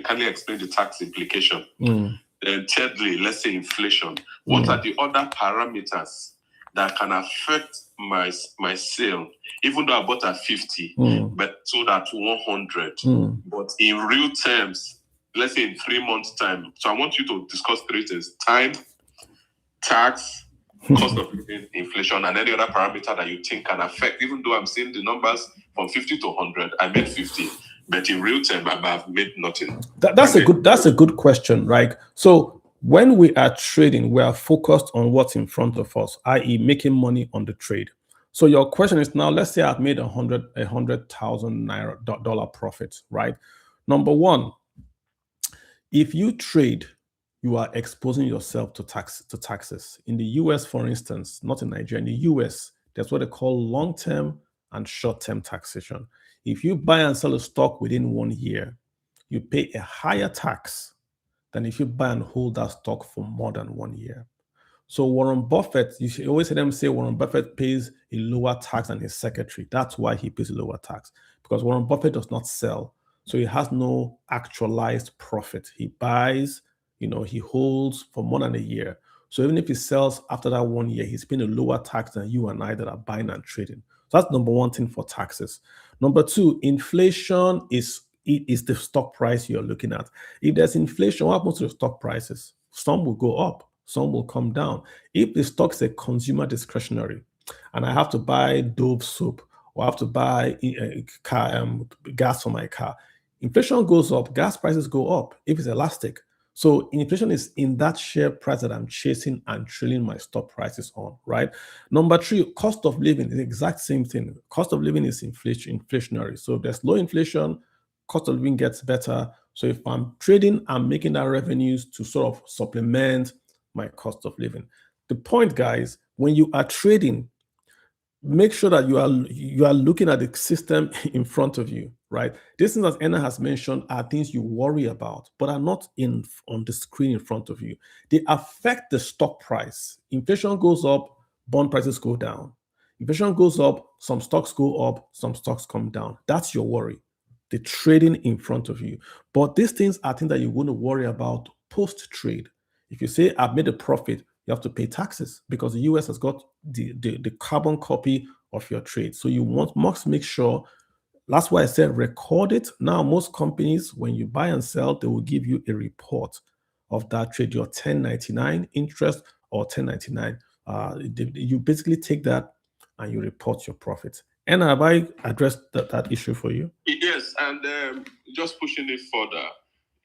kindly explain the tax implication. And thirdly, let's say inflation. What are the other parameters that can affect my sale, even though I bought at 50, but sold at 100? But in real terms, let's say in 3 months' time. So I want you to discuss 3 things: time, tax, cost of living, inflation, and any other parameter that you think can affect. Even though I'm seeing the numbers from 50 to 100, I made 50, but in real time, I've made nothing. That's a good question, right? So when we are trading, we are focused on what's in front of us, i.e., making money on the trade. So your question is now, let's say I've made $100,000 profit, right? Number one, if you trade, you are exposing yourself to taxes. In the US, for instance, not in Nigeria, in the US, there's what they call long-term and short-term taxation. If you buy and sell a stock within 1 year, you pay a higher tax than if you buy and hold that stock for more than 1 year. So Warren Buffett, you should always hear them say Warren Buffett pays a lower tax than his secretary. That's why he pays a lower tax, because Warren Buffett does not sell. So he has no actualized profit. He buys, he holds for more than a year. So even if he sells after that 1 year, he's paying a lower tax than you and I that are buying and trading. So that's number one thing for taxes. Number two, inflation is the stock price you're looking at. If there's inflation, what happens to the stock prices? Some will go up, some will come down. If the stock is a consumer discretionary, and I have to buy Dove soap, or I have to buy gas for my car, inflation goes up, gas prices go up if it's elastic. So inflation is in that share price that I'm chasing and trailing my stock prices on, right? Number three, cost of living is the exact same thing. Cost of living is inflationary. So if there's low inflation, cost of living gets better. So if I'm trading, I'm making that revenues to sort of supplement my cost of living. The point, guys, when you are trading, make sure that you are looking at the system in front of you, right? These things, as Anna has mentioned, are things you worry about, but are not on the screen in front of you. They affect the stock price. Inflation goes up, bond prices go down. Inflation goes up, some stocks go up, some stocks come down. That's your worry, the trading in front of you. But these things are things that you want to worry about post-trade. If you say, I've made a profit, you have to pay taxes because the US has got the carbon copy of your trade. So you must make sure, that's why I said record it. Now, most companies, when you buy and sell, they will give you a report of that trade, your 1099 interest or 1099. You basically take that and you report your profits. And have I addressed that issue for you? Yes, and just pushing it further.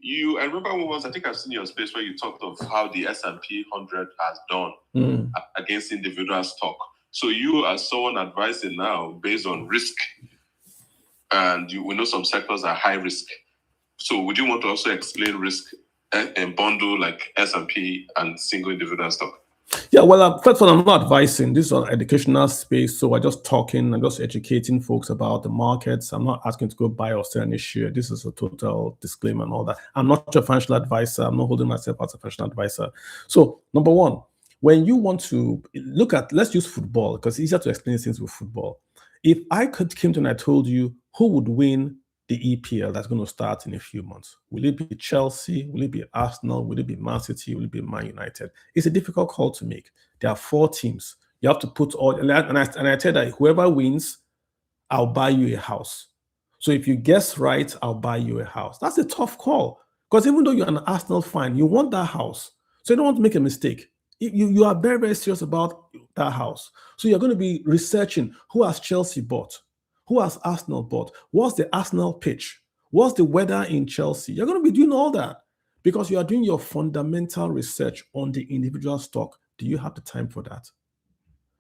I remember once, I think I've seen your space where you talked of how the S&P 100 has done against individual stock. So you, as someone advising now based on risk, and we know some sectors are high risk. So would you want to also explain risk and bundle like S&P and single individual stock? Yeah, well, first of all, I'm not advising. This is an educational space, so I'm just talking, I'm just educating folks about the markets. I'm not asking to go buy or sell any share. This is a total disclaimer and all that. I'm not your financial advisor. I'm not holding myself as a financial advisor. So, number one, when you want to look at, let's use football, because it's easier to explain things with football. If I came to and I told you who would win the EPL that's going to start in a few months, will it be Chelsea? Will it be Arsenal? Will it be Man City? Will it be Man United? It's a difficult call to make. There are 4 teams. You have to put all, and I tell that whoever wins, I'll buy you a house. So if you guess right, I'll buy you a house. That's a tough call, because even though you're an Arsenal fan, you want that house. So you don't want to make a mistake. You are very, very serious about that house. So you're going to be researching, who has Chelsea bought? Who has Arsenal bought? What's the Arsenal pitch? What's the weather in Chelsea? You're going to be doing all that because you are doing your fundamental research on the individual stock. Do you have the time for that?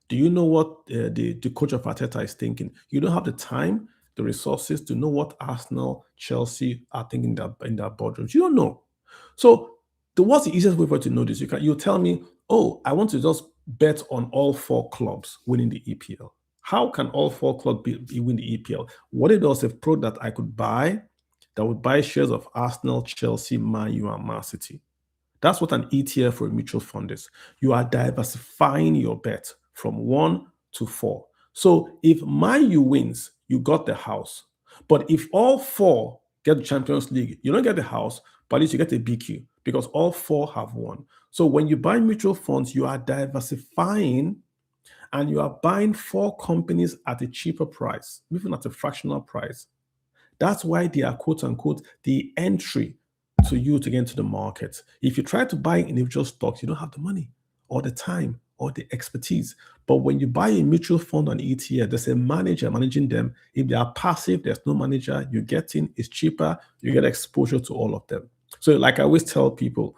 Do you know what the coach of Arteta is thinking? You don't have the time, the resources to know what Arsenal, Chelsea are thinking in their boardrooms. You don't know. So what's the easiest way for you to know this? You tell me, oh, I want to just bet on all 4 clubs winning the EPL. How can all 4 clubs win the EPL? What it does, a product that I could buy that would buy shares of Arsenal, Chelsea, Man U, and Man City. That's what an ETF for a mutual fund is. You are diversifying your bet from 1 to 4. So if Man U wins, you got the house. But if all 4 get the Champions League, you don't get the house, but at least you get a BQ because all 4 have won. So when you buy mutual funds, you are diversifying and you are buying 4 companies at a cheaper price, even at a fractional price. That's why they are, quote unquote, the entry to you to get into the market. If you try to buy individual stocks, you don't have the money or the time or the expertise. But when you buy a mutual fund on ETF, there's a manager managing them. If they are passive, there's no manager. You get in, it's cheaper. You get exposure to all of them. So like I always tell people,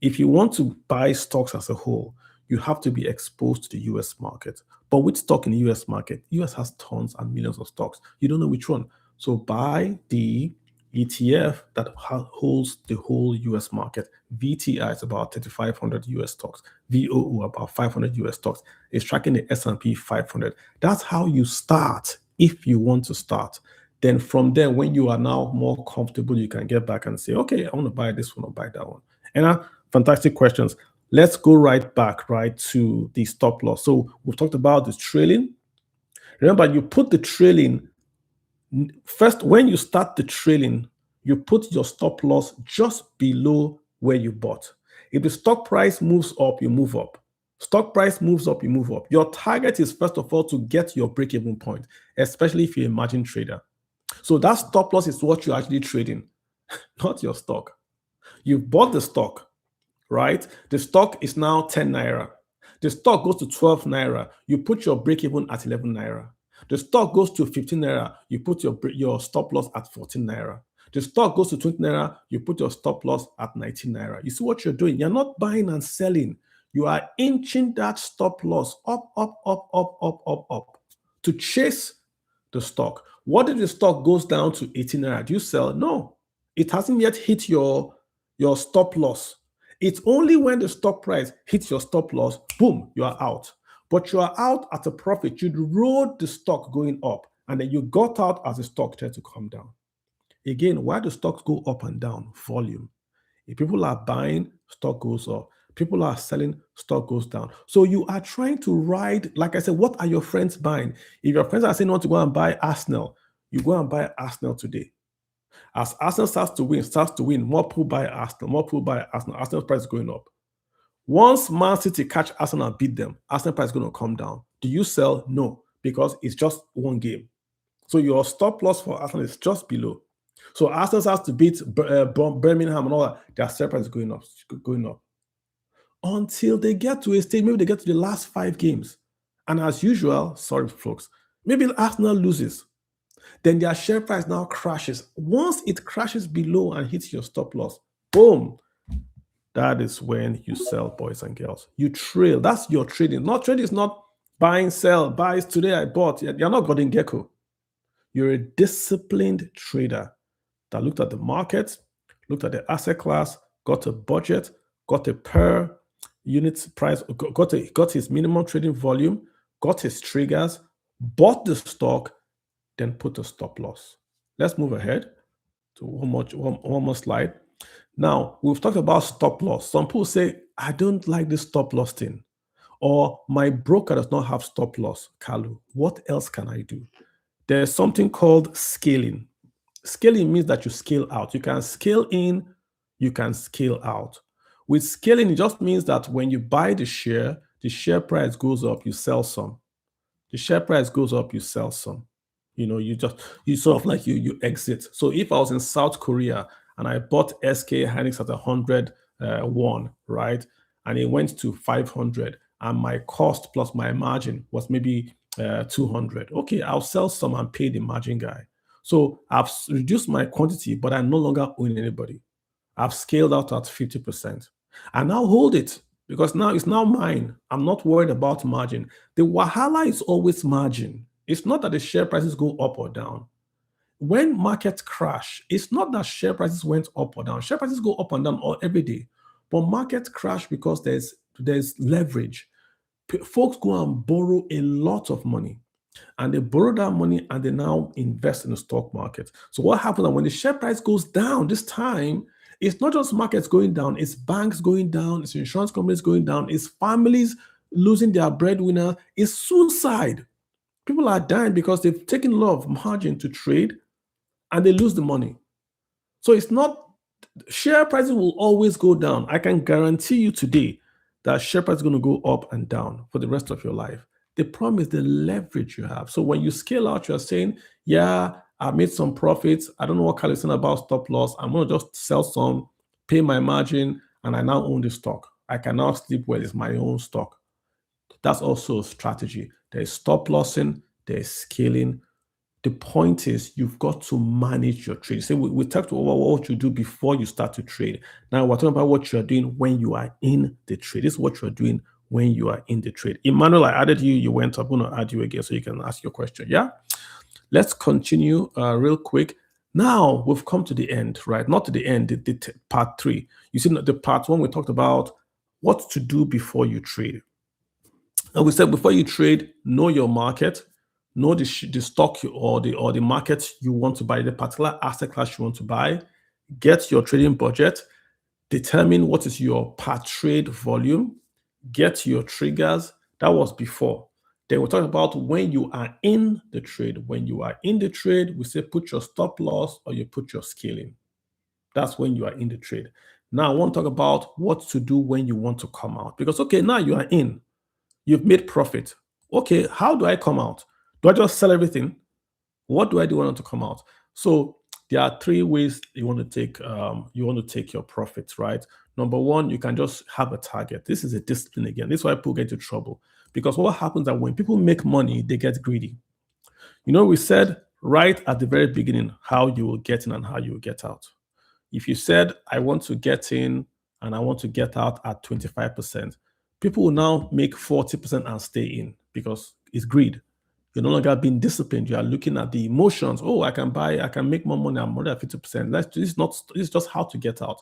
if you want to buy stocks as a whole, you have to be exposed to the US market. But with stock in the US market, US has tons and millions of stocks. You don't know which one. So buy the ETF that holds the whole US market. VTI is about 3,500 US stocks. VOO about 500 US stocks. It's tracking the S&P 500. That's how you start if you want to start. Then from there, when you are now more comfortable, you can get back and say, okay, I want to buy this one or buy that one. And fantastic questions. Let's go right back, right, to the stop loss. So we've talked about the trailing. Remember, you put the trailing first. When you start the trailing, you put your stop loss just below where you bought. If the stock price moves up, you move up. Stock price moves up, you move up. Your target is, first of all, to get your break-even point, especially if you're a margin trader. So that stop loss is what you're actually trading, not your stock. You've bought the stock, right? The stock is now 10 naira. The stock goes to 12 naira. You put your break even at 11 naira. The stock goes to 15 naira. You put your stop loss at 14 naira. The stock goes to 20 naira. You put your stop loss at 19 naira. You see what you're doing? You're not buying and selling. You are inching that stop loss up, up, up, up, up, up, up to chase the stock. What if the stock goes down to 18 naira? Do you sell? No, it hasn't yet hit your stop loss. It's only when the stock price hits your stop loss, boom, you are out. But you are out at a profit. You rode the stock going up, and then you got out as the stock tried to come down. Again, why do stocks go up and down? Volume. If people are buying, stock goes up. People are selling, stock goes down. So you are trying to ride, like I said, what are your friends buying? If your friends are saying want to go and buy Arsenal, you go and buy Arsenal today. As Arsenal starts to win, more people buy Arsenal, Arsenal price is going up. Once Man City catch Arsenal and beat them, Arsenal price is going to come down. Do you sell? No, because it's just one game. So your stop loss for Arsenal is just below. So Arsenal has to beat Birmingham and all that. Their sell price is going up. Until they get to a stage, maybe they get to the last 5 games. And as usual, sorry folks, maybe Arsenal loses. Then their share price now crashes. Once it crashes below and hits your stop loss, boom, that is when you sell, boys and girls. You trail. That's your trading. Trading is not buying, sell, buys. Today I bought. You're not Gordon Gecko. You're a disciplined trader that looked at the market, looked at the asset class, got a budget, got a per unit price, got his minimum trading volume, got his triggers, bought the stock, then put a stop loss. Let's move ahead to one more slide. Now, we've talked about stop loss. Some people say, I don't like this stop loss thing, or my broker does not have stop loss. Kalu, what else can I do? There's something called scaling. Scaling means that you scale out. You can scale in, you can scale out. With scaling, it just means that when you buy the share price goes up, you sell some. The share price goes up, you sell some. You sort of like you exit. So if I was in South Korea and I bought SK Hynix at 100 won, right? And it went to 500 and my cost plus my margin was maybe 200. Okay, I'll sell some and pay the margin guy. So I've reduced my quantity, but I no longer own anybody. I've scaled out at 50%. I now hold it because now it's now mine. I'm not worried about margin. The wahala is always margin. It's not that the share prices go up or down. When markets crash, it's not that share prices went up or down. Share prices go up and down every day. But markets crash because there's leverage. Folks go and borrow a lot of money. And they borrow that money and they now invest in the stock market. So what happens when the share price goes down this time, it's not just markets going down, it's banks going down, it's insurance companies going down, it's families losing their breadwinner, it's suicide. People are dying because they've taken a lot of margin to trade and they lose the money. So it's not, share prices will always go down. I can guarantee you today that share price is going to go up and down for the rest of your life. The problem is the leverage you have. So when you scale out, you're saying, yeah, I made some profits. I don't know what Kalu is saying about stop loss. I'm going to just sell some, pay my margin, and I now own the stock. I can now sleep well. It's my own stock. That's also a strategy. There's stop lossing, there's scaling. The point is you've got to manage your trade. So we talked about what you do before you start to trade. Now we're talking about what you're doing when you are in the trade. This is what you're doing when you are in the trade. Emmanuel, I added you. You went up. I'm going to add you again so you can ask your question. Yeah. Let's continue real quick. Now we've come to the end, right? Not to the end, the part 3. You see, the part 1, we talked about what to do before you trade. And we said before you trade, know your market, know the stock or the market you want to buy, the particular asset class you want to buy, get your trading budget, determine what is your per trade volume, get your triggers. That was before. Then we'll talk about when you are in the trade. When you are in the trade, we say put your stop loss or you put your scaling. That's when you are in the trade. Now I want to talk about what to do when you want to come out. Because, okay, now you are in. You've made profit. Okay, how do I come out? Do I just sell everything? What do I do when I want to come out? So there are 3 ways you want to take your profits, right? Number 1, you can just have a target. This is a discipline again. This is why people get into trouble. Because what happens is that when people make money, they get greedy. We said right at the very beginning how you will get in and how you will get out. If you said, I want to get in and I want to get out at 25%, people will now make 40% and stay in because it's greed. You're no longer being disciplined. You are looking at the emotions. Oh, I can make more money. I'm more than 50%. This is just how to get out.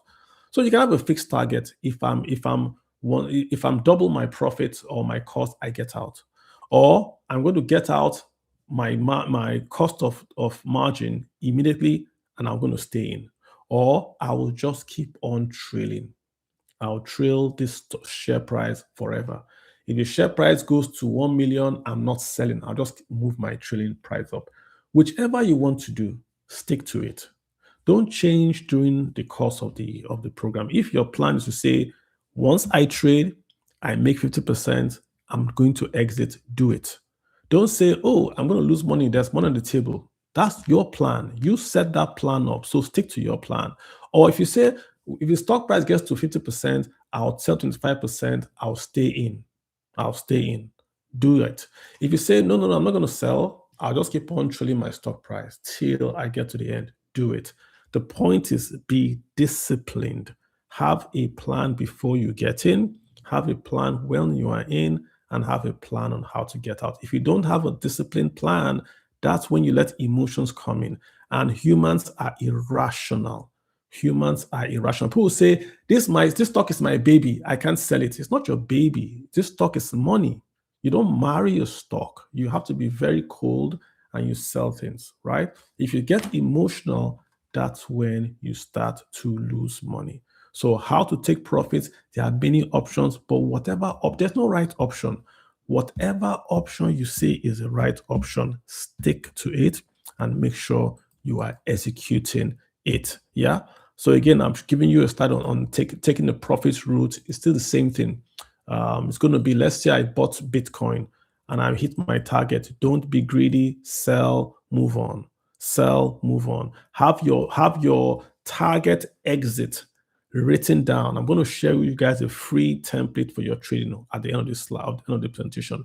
So you can have a fixed target. If I'm double my profits or my cost, I get out. Or I'm going to get out my cost of margin immediately and I'm going to stay in. Or I will just keep on trailing. I'll trail this share price forever. If the share price goes to 1 million, I'm not selling. I'll just move my trailing price up. Whichever you want to do, stick to it. Don't change during the course of the program. If your plan is to say, once I trade, I make 50%, I'm going to exit, do it. Don't say, oh, I'm going to lose money. There's money on the table. That's your plan. You set that plan up. So stick to your plan. Or if you say, if the stock price gets to 50%, I'll sell 25%, I'll stay in. Do it. If you say, no, I'm not going to sell, I'll just keep on trailing my stock price till I get to the end. Do it. The point is be disciplined. Have a plan before you get in. Have a plan when you are in, and have a plan on how to get out. If you don't have a disciplined plan, that's when you let emotions come in. And humans are irrational. People say, this stock is my baby. I can't sell it. It's not your baby. This stock is money. You don't marry a stock. You have to be very cold and you sell things, right? If you get emotional, that's when you start to lose money. So how to take profits? There are many options, but there's no right option. Whatever option you say is the right option, stick to it and make sure you are executing it. Yeah. So again, I'm giving you a start on taking the profits route. It's still the same thing. It's going to be, let's say I bought Bitcoin and I hit my target. Don't be greedy. Sell, move on. Sell, move on. Have your target exit written down. I'm going to share with you guys a free template for your trading at the end of this slide, at the end of the presentation.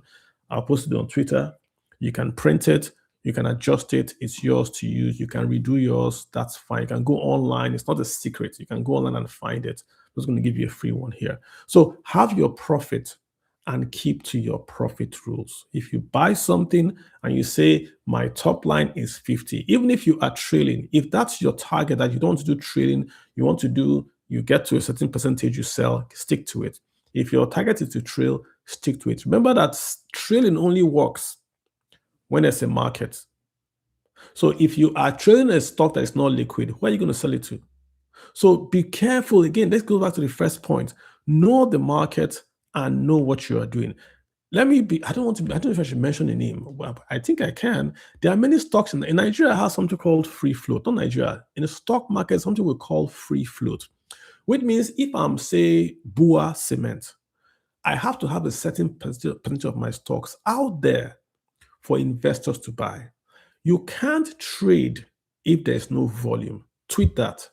I'll post it on Twitter. You can print it. You can adjust it. It's yours to use. You can redo yours. That's fine. You can go online. It's not a secret. You can go online and find it. I'm just going to give you a free one here. So have your profit and keep to your profit rules. If you buy something and you say, my top line is 50, even if you are trailing, if that's your target that you don't want to do trading, you get to a certain percentage, you sell, stick to it. If your target is to trail, stick to it. Remember that trailing only works when there's a market. So if you are trading a stock that is not liquid, where are you going to sell it to? So be careful. Again, let's go back to the first point. Know the market and know what you are doing. I don't know if I should mention the name. Well, I think I can. There are many stocks in Nigeria has something called free float. Not Nigeria. In the stock market, something we call free float, which means if I'm, say, Bua Cement, I have to have a certain percentage of my stocks out there for investors to buy. You can't trade if there's no volume. Tweet that.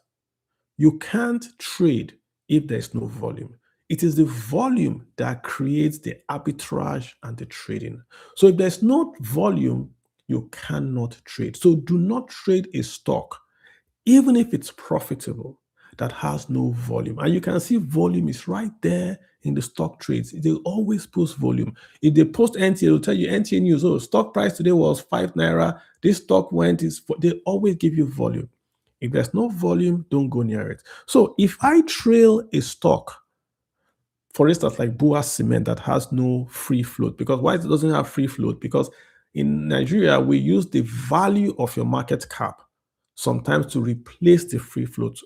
You can't trade if there's no volume. It is the volume that creates the arbitrage and the trading. So if there's no volume, you cannot trade. So do not trade a stock, even if it's profitable, that has no volume. And you can see volume is right there in the stock trades. They always post volume. If they post NTA, they'll tell you NTA news, oh, stock price today was 5 naira. This stock went, they always give you volume. If there's no volume, don't go near it. So if I trail a stock, for instance, like Bua Cement that has no free float, because why it doesn't have free float? Because in Nigeria, we use the value of your market cap sometimes to replace the free float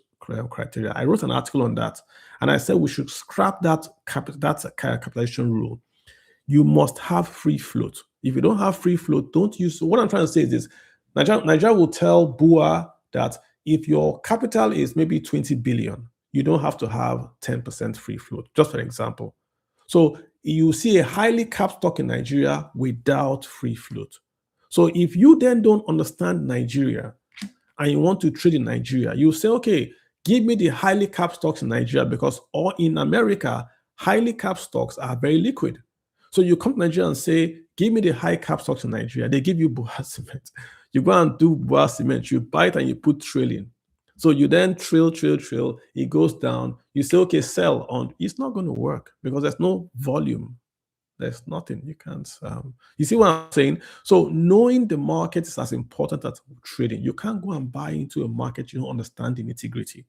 criteria. I wrote an article on that, and I said we should scrap that capitalization rule. You must have free float. If you don't have free float, don't use. What I'm trying to say is this: Nigeria will tell Bua that if your capital is maybe 20 billion, you don't have to have 10% free float, just for example. So you see a highly capped stock in Nigeria without free float. So if you then don't understand Nigeria and you want to trade in Nigeria, you say, okay, give me the highly capped stocks in Nigeria, because or in America, highly capped stocks are very liquid. So you come to Nigeria and say, give me the high cap stocks in Nigeria. They give you Bua Cement. You go and do Bua Cement, you buy it and you put trailing. So you then trail, it goes down. You say, okay, sell on. It's not going to work because there's no volume. There's nothing. You can't. You see what I'm saying? So knowing the market is as important as trading. You can't go and buy into a market you don't understand the nitty-gritty.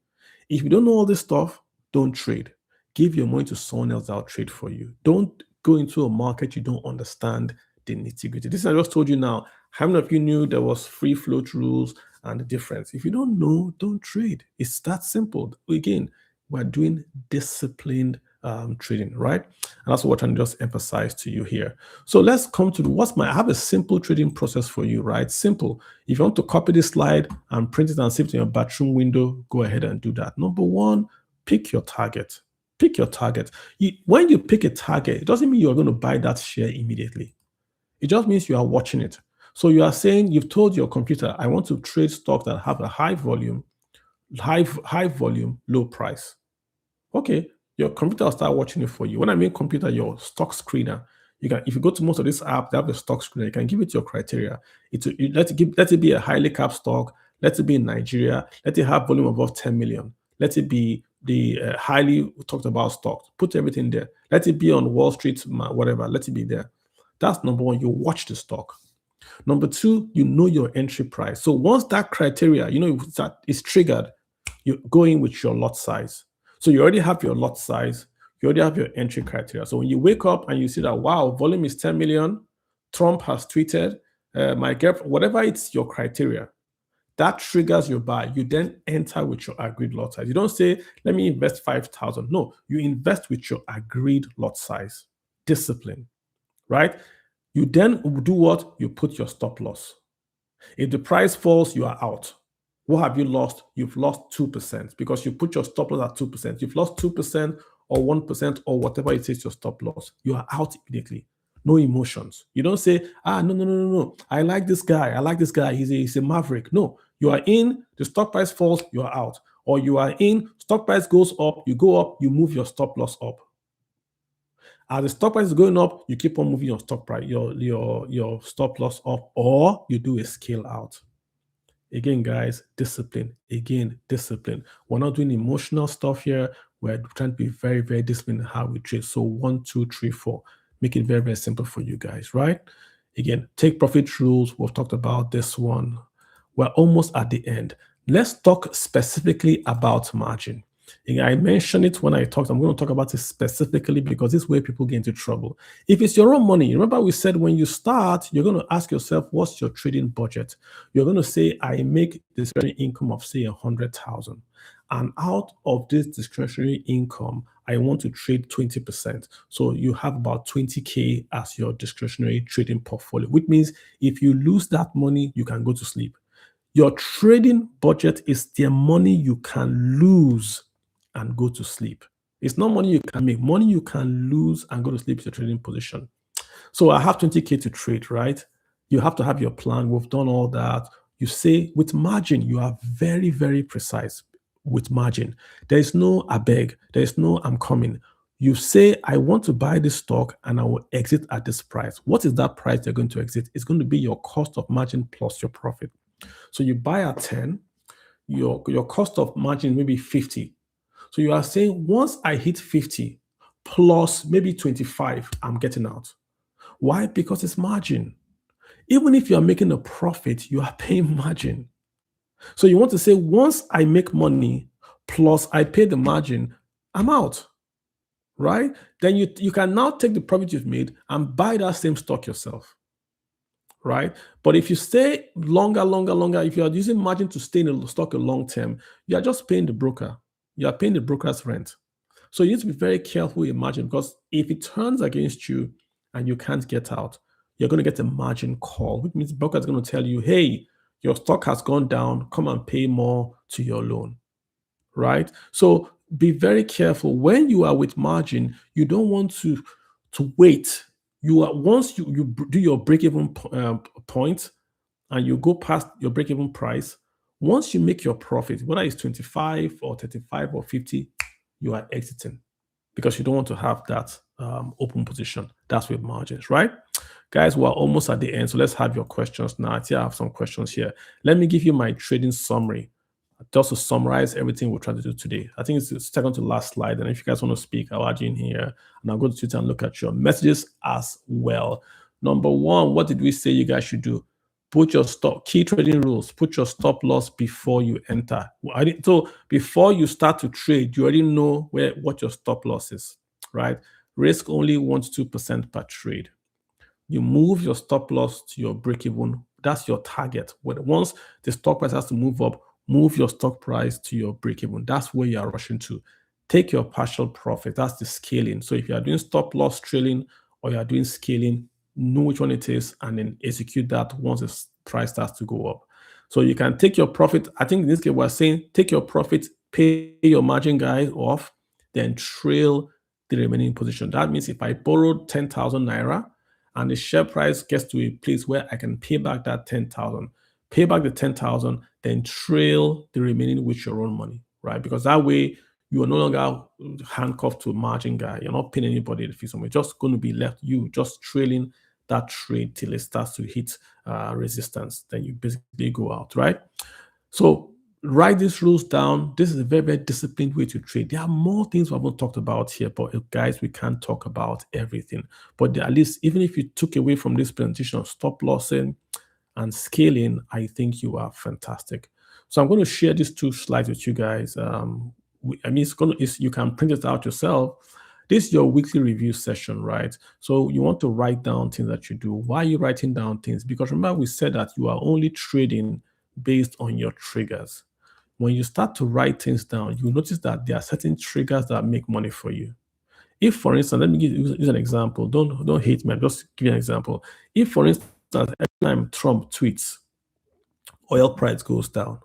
If you don't know all this stuff, don't trade. Give your money to someone else that'll trade for you. Don't go into a market you don't understand the nitty-gritty. This I just told you now. How many of you knew there was free float rules and the difference? If you don't know, don't trade. It's that simple. Again, we're doing disciplined trading, right? And that's what we're trying to just emphasize to you here. So let's come to I have a simple trading process for you, right? Simple. If you want to copy this slide and print it and save it in your bathroom window, go ahead and do that. Number one, pick your target. Pick your target. When you pick a target, it doesn't mean you're going to buy that share immediately. It just means you are watching it. So you are saying, you've told your computer, I want to trade stocks that have a high volume, low price. Okay, your computer will start watching it for you. When I mean computer, your stock screener. If you go to most of this app, they have a stock screener. You can give it your criteria. Let it be a highly capped stock. Let it be in Nigeria. Let it have volume above 10 million. Let it be the highly talked about stock. Put everything there. Let it be on Wall Street, whatever. Let it be there. That's number one. You watch the stock. Number two, you know your entry price. So once that criteria, that is triggered, you go in with your lot size. So you already have your lot size. You already have your entry criteria. So when you wake up and you see that, wow, volume is 10 million, Trump has tweeted, my girlfriend, whatever it's your criteria, that triggers your buy. You then enter with your agreed lot size. You don't say, let me invest 5,000. No, you invest with your agreed lot size. Discipline, right? You then do what? You put your stop loss. If the price falls, you are out. What have you lost? You've lost 2% because you put your stop loss at 2%. You've lost 2% or 1% or whatever it is your stop loss. You are out immediately. No emotions. You don't say, no. I like this guy. He's a maverick. No, you are in, the stock price falls, you are out. Or you are in, stock price goes up, you go up, you move your stop loss up. As the stock price is going up, you keep on moving your stock price, your stop loss up, or you do a scale out. Again, guys, discipline. We're not doing emotional stuff here. We're trying to be very, very disciplined in how we trade. So 1, 2, 3, 4. Make it very, very simple for you guys, right? Again, take profit rules. We've talked about this one. We're almost at the end. Let's talk specifically about margin. I mentioned it when I talked. I'm going to talk about it specifically because this is where people get into trouble. If it's your own money, remember we said when you start, you're going to ask yourself, what's your trading budget? You're going to say, I make discretionary income of, say, 100,000. And out of this discretionary income, I want to trade 20%. So you have about 20K as your discretionary trading portfolio, which means if you lose that money, you can go to sleep. Your trading budget is the money you can lose and go to sleep. It's not money you can make. Money you can lose and go to sleep is your trading position. So I have 20K to trade, right? You have to have your plan. We've done all that. You say with margin, you are very, very precise. with margin. There is no I beg, there is no I'm coming. You say, I want to buy this stock and I will exit at this price. What is that price you're going to exit? It's going to be your cost of margin plus your profit. So you buy at 10, your cost of margin may be 50. So you are saying once I hit 50 plus maybe 25, I'm getting out. Why? Because it's margin. Even if you are making a profit, you are paying margin. So you want to say once I make money plus I pay the margin, I'm out. Right? Then you can now take the profit you've made and buy that same stock yourself. Right? But if you stay longer, if you are using margin to stay in the stock a long term, you are just paying the broker. You are paying the broker's rent. So you need to be very careful with margin, because if it turns against you and you can't get out, you're going to get a margin call, which means the broker is going to tell you, hey, your stock has gone down, come and pay more to your loan. Right? So be very careful. When you are with margin, you don't want to wait. You are once you do your break-even point and you go past your break-even price, once you make your profit, whether it's 25 or 35 or 50, you are exiting, because you don't want to have that open position. That's with margins, right? Guys, we're almost at the end, so let's have your questions now. I have some questions here. Let me give you my trading summary, just to summarize everything we're trying to do today. I think it's the second to last slide. And if you guys want to speak, I'll add you in here. And I'll go to Twitter and look at your messages as well. Number one, what did we say you guys should do? Put your key trading rules, put your stop loss before you enter. So before you start to trade, you already know what your stop loss is, right? Risk only 1 to 2% per trade. You move your stop loss to your break even. That's your target. Once the stock price has to move up, move your stock price to your break even. That's where you are rushing to. Take your partial profit. That's the scaling. So if you are doing stop loss trailing or you are doing scaling, know which one it is and then execute that once the price starts to go up. So you can take your profit. I think in this case we're saying take your profit, pay your margin guy off, then trail the remaining position. That means if I borrowed 10,000 naira and the share price gets to a place where I can pay back that 10,000, pay back the 10,000, then trail the remaining with your own money, right? Because that way you are no longer handcuffed to a margin guy. You're not paying anybody the fee. It's just going to be left you just trailing that trade till it starts to hit resistance. Then you basically go out, right? So write these rules down. This is a very, very disciplined way to trade. There are more things we haven't talked about here, but guys, we can't talk about everything. But at least, even if you took away from this presentation of stop lossing and scaling, I think you are fantastic. So I'm going to share these 2 slides with you guys. You can print it out yourself. This is your weekly review session, right? So you want to write down things that you do. Why are you writing down things? Because remember, we said that you are only trading based on your triggers. When you start to write things down, you notice that there are certain triggers that make money for you. If, for instance, let me use an example. Don't hate me. I'm just give you an example. If, for instance, every time Trump tweets, oil price goes down,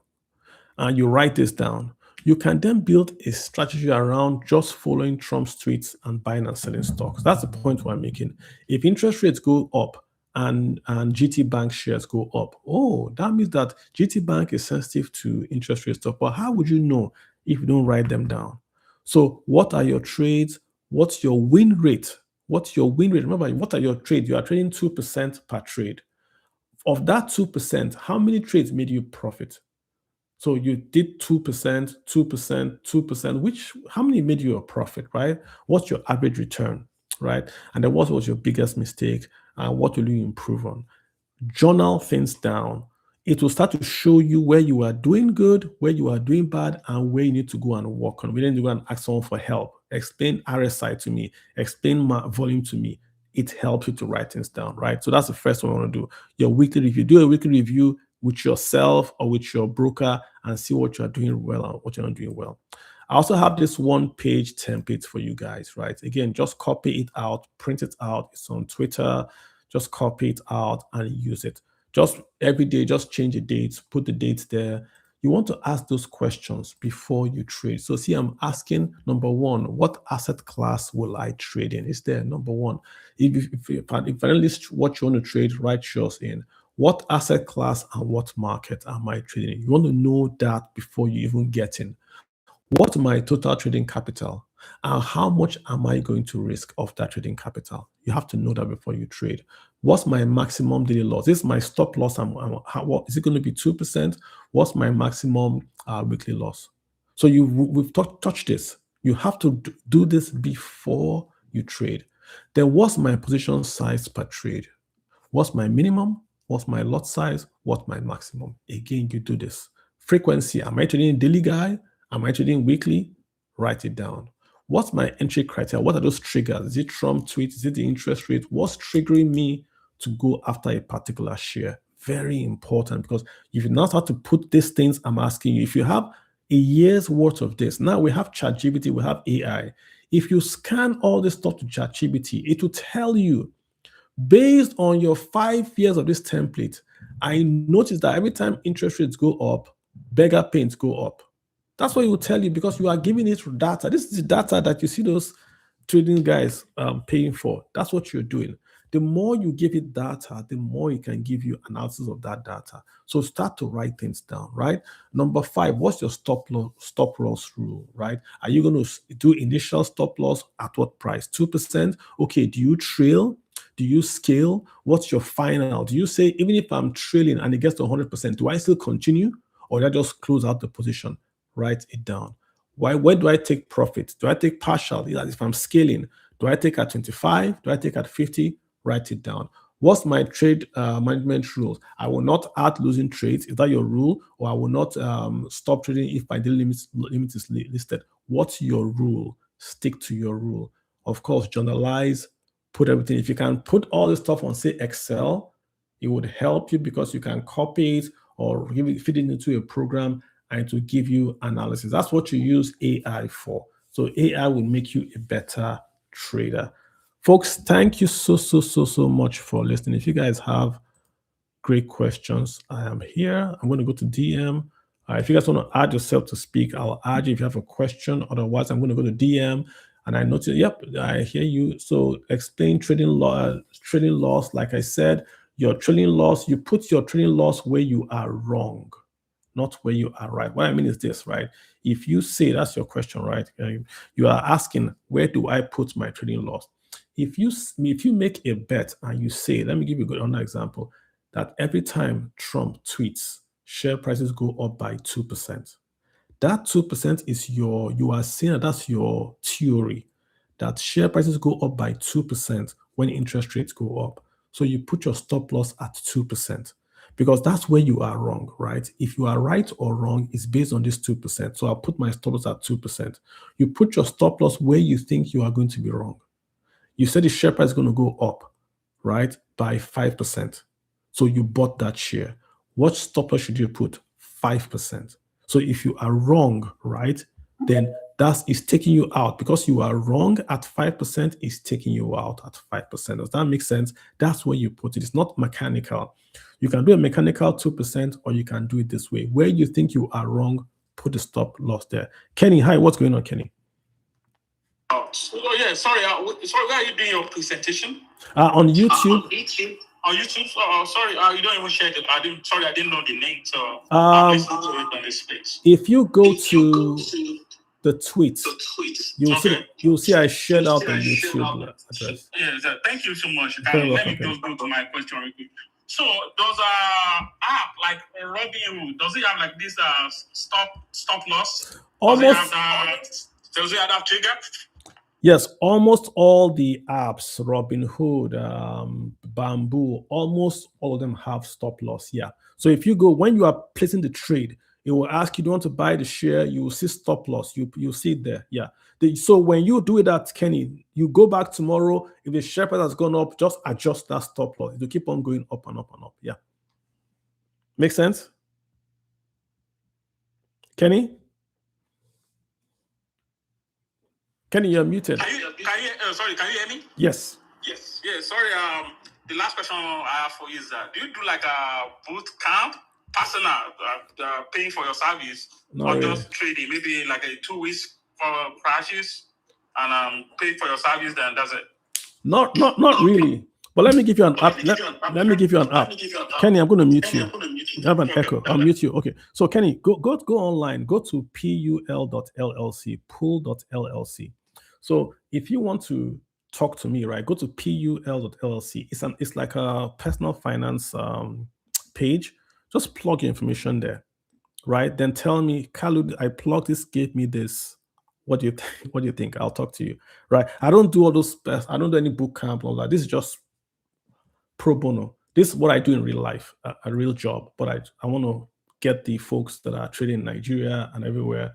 and you write this down, you can then build a strategy around just following Trump's tweets and buying and selling stocks. That's the point we're making. If interest rates go up and GT Bank shares go up, that means that GT Bank is sensitive to interest rate stuff. But how would you know if you don't write them down? So what are your trades? What's your win rate? What's your win rate? Remember, what are your trades? You are trading 2% per trade. Of that 2%, how many trades made you profit? So you did 2%, 2%, 2%, how many made you a profit, right? What's your average return, right? And then what was your biggest mistake? And what will you improve on? Journal things down. It will start to show you where you are doing good, where you are doing bad, and where you need to go and work on. We need to go and ask someone for help. Explain RSI to me. Explain my volume to me. It helps you to write things down, right? So that's the first one I want to do. Your weekly review. Do a weekly review with yourself or with your broker and see what you're doing well and what you're not doing well. I also have this 1-page template for you guys, right? Again, just copy it out, print it out. It's on Twitter. Just copy it out and use it. Just every day, just change the dates, put the dates there. You want to ask those questions before you trade. So see, I'm asking, number one, what asset class will I trade in? Is there number one? If analyst what you want to trade, write yours in. What asset class and what market am I trading in? You want to know that before you even get in. What's my total trading capital? And how much am I going to risk of that trading capital? You have to know that before you trade. What's my maximum daily loss? This is my stop loss. What is it going to be? 2%? What's my maximum weekly loss? So we've touched this. You have to do this before you trade. Then what's my position size per trade? What's my minimum? What's my lot size? What's my maximum? Again, you do this. Frequency. Am I trading daily guy? Am I trading weekly? Write it down. What's my entry criteria? What are those triggers? Is it Trump tweet? Is it the interest rate? What's triggering me to go after a particular share? Very important, because if you now start to put these things I'm asking you, if you have a year's worth of this, now we have ChatGPT, we have AI. If you scan all this stuff to ChatGPT, it will tell you, based on your 5 years of this template, I noticed that every time interest rates go up, beggar pains go up. That's what it will tell you, because you are giving it data. This is the data that you see those trading guys paying for. That's what you're doing. The more you give it data, the more it can give you analysis of that data. So start to write things down, right? Number 5, what's your stop loss rule, right? Are you going to do initial stop loss at what price? 2%? Okay, do you trail? Do you scale? What's your final? Do you say, even if I'm trailing and it gets to 100%, do I still continue, or do I just close out the position? Write it down. Where do I take profit? Do I take partial? If I'm scaling, do I take at 25? Do I take at 50? Write it down. What's my trade management rules? I will not add losing trades. Is that your rule? Or I will not stop trading if my daily limit is listed. What's your rule? Stick to your rule. Of course, journalize, put everything. If you can put all this stuff on, say, Excel, it would help you, because you can copy it or feed it into a program and to give you analysis. That's what you use AI for. So AI will make you a better trader. Folks, thank you so much for listening. If you guys have great questions, I am here. I'm going to go to DM. If you guys want to add yourself to speak, I'll add you if you have a question. Otherwise, I'm going to go to DM. And I noticed, yep, I hear you. So explain trading loss. Like I said, your trading loss, you put your trading loss where you are wrong, not where you are right. What I mean is this, right? If you say, that's your question, right? You are asking, where do I put my trading loss? If you make a bet and you say, let me give you another example, that every time Trump tweets, share prices go up by 2%. That 2% is you are saying that's your theory, that share prices go up by 2% when interest rates go up. So you put your stop loss at 2%, because that's where you are wrong, right? If you are right or wrong, it's based on this 2%. So I'll put my stop loss at 2%. You put your stop loss where you think you are going to be wrong. You said the share price is going to go up, right, by 5%. So you bought that share. What stop loss should you put? 5%. So if you are wrong, right, then that is taking you out, because you are wrong at 5%, is taking you out at 5%. Does that make sense? That's where you put it. It's not mechanical. You can do a mechanical 2%, or you can do it this way. Where you think you are wrong, put the stop loss there. Kenny, hi, what's going on, Kenny? Oh yeah, sorry. Where are you doing your presentation? On YouTube. On YouTube. Sorry, you don't even share it. I didn't know the name. So I'm listening to it on this space. If you go to the tweets, you'll see I shared out the YouTube address. Yeah, thank you so much. Let me just go to my question real quick. So does app like Robinhood, does it have like this stop loss? Almost. Does it have that trigger? Yes, almost all the apps, Robinhood, Bamboo, almost all of them have stop loss. Yeah. So if you go, when you are placing the trade, it will ask you, do you want to buy the share? You will see stop loss. You see it there. Yeah. So when you do that, Kenny, you go back tomorrow. If the share price has gone up, just adjust that stop loss. It will keep on going up and up and up. Yeah. Make sense? Kenny? Kenny, you're muted. Can you hear me? Yes. Yes. Yeah. Sorry. The last question I have for you is do you do like a boot camp, personal, paying for your service, or just trading? Maybe like a 2 weeks for crashes, and pay for your service, then that's it. Not really. But let me give you an app. Let me give you an app. Kenny, I'm going to mute you. You have an echo. I'll mute you. Okay. So Kenny, go online. Go to pul.llc, pool.llc. So if you want to talk to me, right, go to pul.llc. It's like a personal finance page. Just plug your information there, right? Then tell me, Kalu, I plugged this, gave me this. What do you think? What do you think? I'll talk to you, right? I don't do all those. I don't do any boot camp, all that. This is just pro bono. This is what I do in real life, a real job. But I want to get the folks that are trading in Nigeria and everywhere,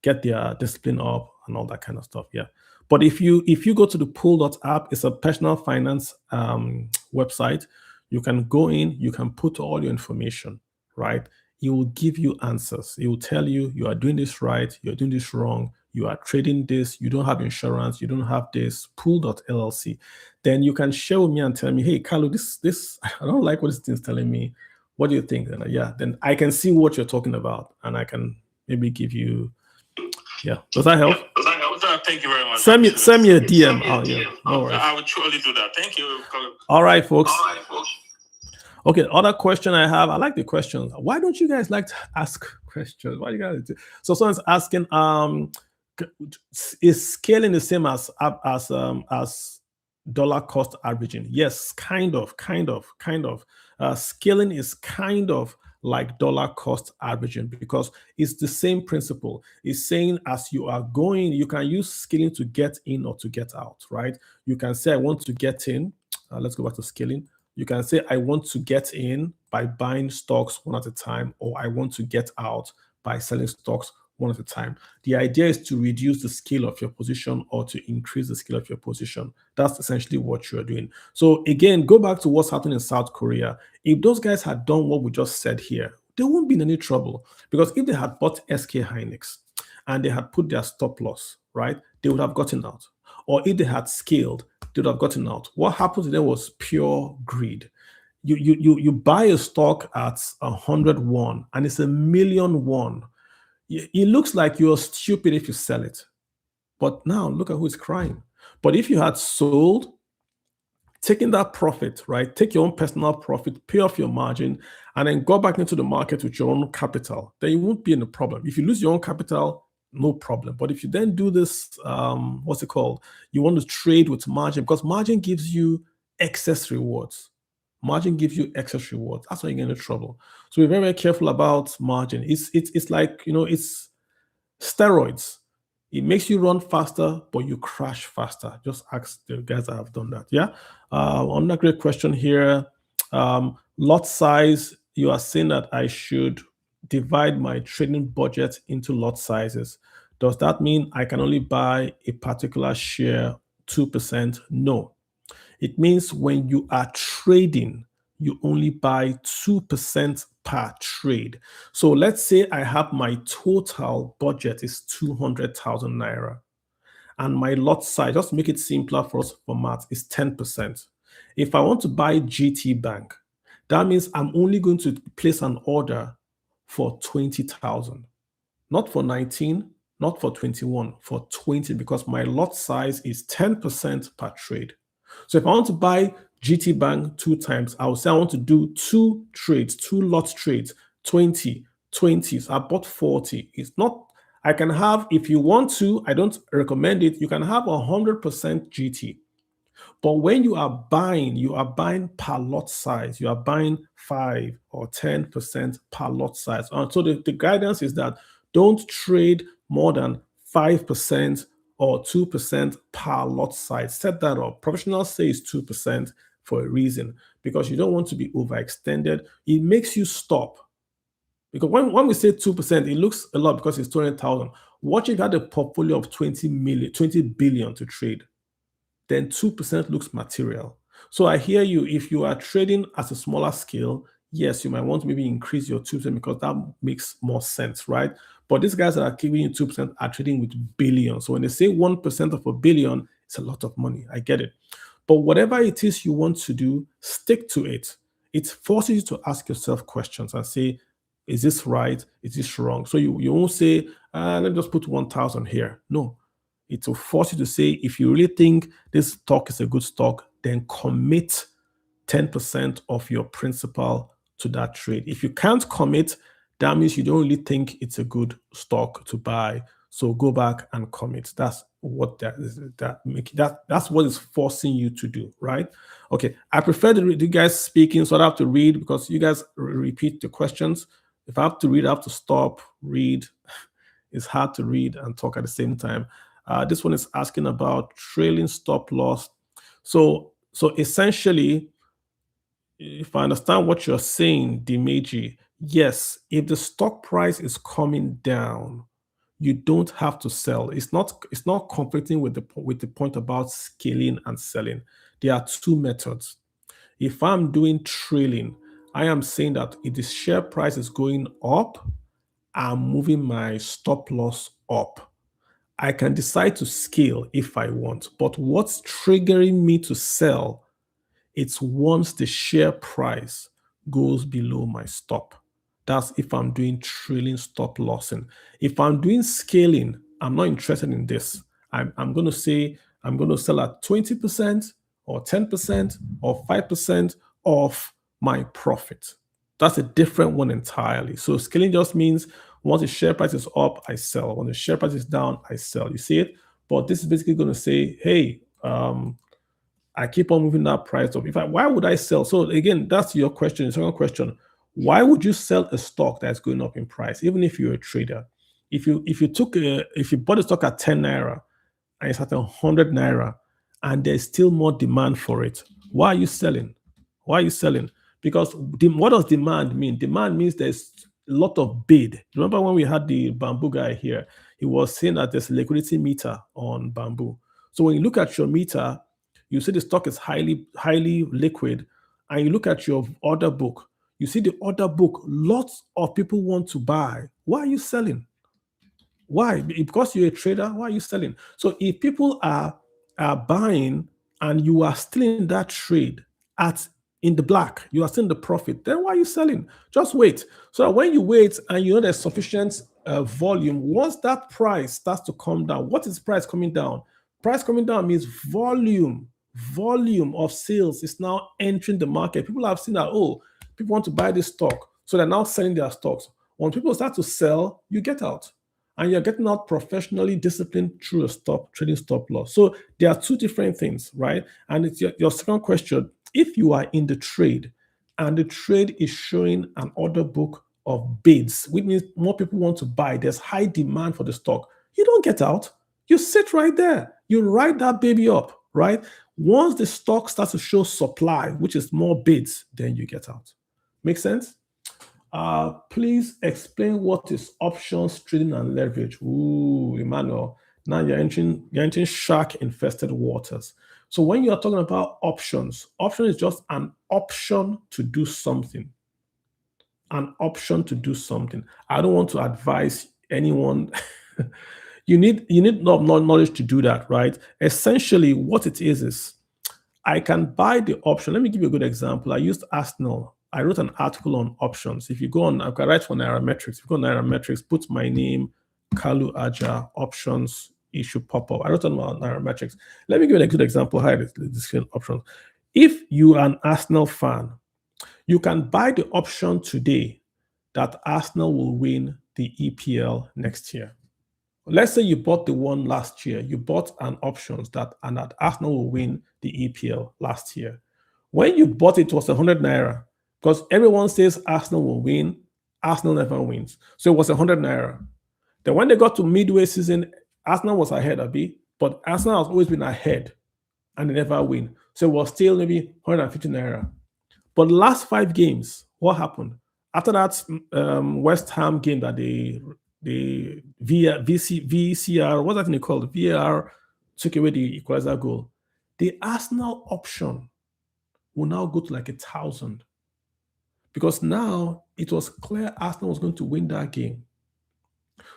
get their discipline up and all that kind of stuff. Yeah. But if you go to the pool.app, it's a personal finance website. You can go in, you can put all your information, right? It will give you answers. It will tell you you are doing this right, you're doing this wrong, you are trading this, you don't have insurance, you don't have this, pool.llc. Then you can share with me and tell me, hey, Kalu, this I don't like what this thing's telling me. What do you think? And then I can see what you're talking about and I can maybe give you, yeah. Does that help? Thank you very much. Send me a DM. No worries. I would surely do that. Thank you, Kalu. All right, folks. Okay, other question I have. I like the questions. Why don't you guys like to ask questions? Why you guys do? So someone's asking, is scaling the same as dollar cost averaging? Yes, kind of. Scaling is kind of like dollar cost averaging because it's the same principle. It's saying as you are going, you can use scaling to get in or to get out, right? You can say, I want to get in. Let's go back to scaling. You can say, I want to get in by buying stocks one at a time, or I want to get out by selling stocks one at a time. The idea is to reduce the scale of your position or to increase the scale of your position. That's essentially what you're doing. So again, go back to what's happening in South Korea. If those guys had done what we just said here, they wouldn't be in any trouble because if they had bought SK Hynix and they had put their stop loss, right, they would have gotten out. Or if they had scaled, they would have gotten out. What happened to them was pure greed. You buy a stock at 101 and it's $1,000,000. It looks like you're stupid if you sell it. But now look at who's crying. But if you had sold, taking that profit, right, take your own personal profit, pay off your margin, and then go back into the market with your own capital, then you won't be in a problem. If you lose your own capital, no problem. But if you then do this, what's it called? You want to trade with margin because margin gives you excess rewards. Margin gives you excess rewards. That's why you get into trouble. So be very, very careful about margin. It's like, it's steroids. It makes you run faster, but you crash faster. Just ask the guys that have done that. Yeah. Another great question here. Lot size. You are saying that I should divide my trading budget into lot sizes. Does that mean I can only buy a particular share 2%? No. It means when you are trading, you only buy 2% per trade. So let's say I have my total budget is 200,000 naira. And my lot size, just to make it simpler for us for math, is 10%. If I want to buy GT Bank, that means I'm only going to place an order for 20,000. Not for 19, not for 21, for 20, because my lot size is 10% per trade. So if I want to buy GT Bank 2 times, I will say I want to do 2 trades, 2 lot trades, 20. So I bought 40. It's not, I can have, if you want to, I don't recommend it, you can have 100% GT. But when you are buying per lot size. You are buying 5 or 10% per lot size. So the guidance is that don't trade more than 5% or 2% per lot size. Set that up. Professionals say it's 2% for a reason, because you don't want to be overextended. It makes you stop. Because when we say 2%, it looks a lot because it's 200,000. What if you had a portfolio of 20 billion to trade? Then 2% looks material. So I hear you. If you are trading at a smaller scale, yes, you might want to maybe increase your 2% because that makes more sense, right? But these guys that are giving you 2% are trading with billions. So when they say 1% of a billion, it's a lot of money. I get it. But whatever it is you want to do, stick to it. It forces you to ask yourself questions and say, is this right? Is this wrong? So you won't say, let me just put 1,000 here. No. It will force you to say, if you really think this stock is a good stock, then commit 10% of your principal to that trade. If you can't commit, that means you don't really think it's a good stock to buy. So go back and commit. That's what that's what is forcing you to do, right? Okay. I prefer the you guys speaking, so I have to read because you guys repeat the questions. If I have to read, I have to stop, read. It's hard to read and talk at the same time. This one is asking about trailing stop loss. So essentially, if I understand what you're saying, Dimeji, yes, if the stock price is coming down, you don't have to sell. It's not conflicting with the point about scaling and selling. There are two methods. If I'm doing trailing, I am saying that if the share price is going up, I'm moving my stop loss up. I can decide to scale if I want, but what's triggering me to sell, it's once the share price goes below my stop. That's if I'm doing trailing stop lossing. If I'm doing scaling, I'm not interested in this. I'm going to say I'm going to sell at 20% or 10% or 5% of my profit. That's a different one entirely. So scaling just means once the share price is up, I sell. When the share price is down, I sell. You see it? But this is basically going to say, hey, I keep on moving that price up. Why would I sell? So again, that's your question. The second question: why would you sell a stock that's going up in price, even if you're a trader? If you bought a stock at 10 naira and it's at 100 naira, and there's still more demand for it, why are you selling? Why are you selling? Because what does demand mean? Demand means there's a lot of bid. Remember when we had the bamboo guy here? He was saying that there's a liquidity meter on bamboo. So when you look at your meter, you see the stock is highly liquid, and you look at your order book, you see the order book, lots of people want to buy. Why are you selling? Why? Because you're a trader. Why are you selling? So if people are buying and you are still in that trade in the black, you are still in the profit, then why are you selling? Just wait. So that when you wait and you know there's sufficient volume, once that price starts to come down, what is price coming down? Price coming down means volume of sales is now entering the market. People have seen that, oh, people want to buy this stock, so they're now selling their stocks. When people start to sell, you get out. And you're getting out professionally disciplined through a trading stop loss. So there are two different things, right? And it's your second question. If you are in the trade and the trade is showing an order book of bids, which means more people want to buy, there's high demand for the stock, you don't get out. You sit right there. You ride that baby up, right? Once the stock starts to show supply, which is more bids, then you get out. Make sense? Please explain what is options trading and leverage. Ooh, Emmanuel, now you're entering shark-infested waters. So when you're talking about option is just an option to do something. An option to do something. I don't want to advise anyone. You need knowledge to do that, right? Essentially, what it is I can buy the option. Let me give you a good example. I used Arsenal. I wrote an article on options. If you go on, I can write for Nairametrics. If you go on Nairametrics, put my name, Kalu Aja, options, it should pop up. I wrote on Nairametrics. Let me give you a good example how it is options. If you are an Arsenal fan, you can buy the option today that Arsenal will win the EPL next year. Let's say you bought the one last year. You bought an options that Arsenal will win the EPL last year. When you bought it, it was 100 naira because everyone says Arsenal will win. Arsenal never wins. So it was 100 naira. Then when they got to midway season, Arsenal was ahead a bit, but Arsenal has always been ahead and they never win. So it was still maybe 150 naira. But last 5 games, what happened? After that West Ham game that the VCR, what's that thing called? VAR took away the equalizer goal. The Arsenal option will now go to like 1,000 because now it was clear Arsenal was going to win that game.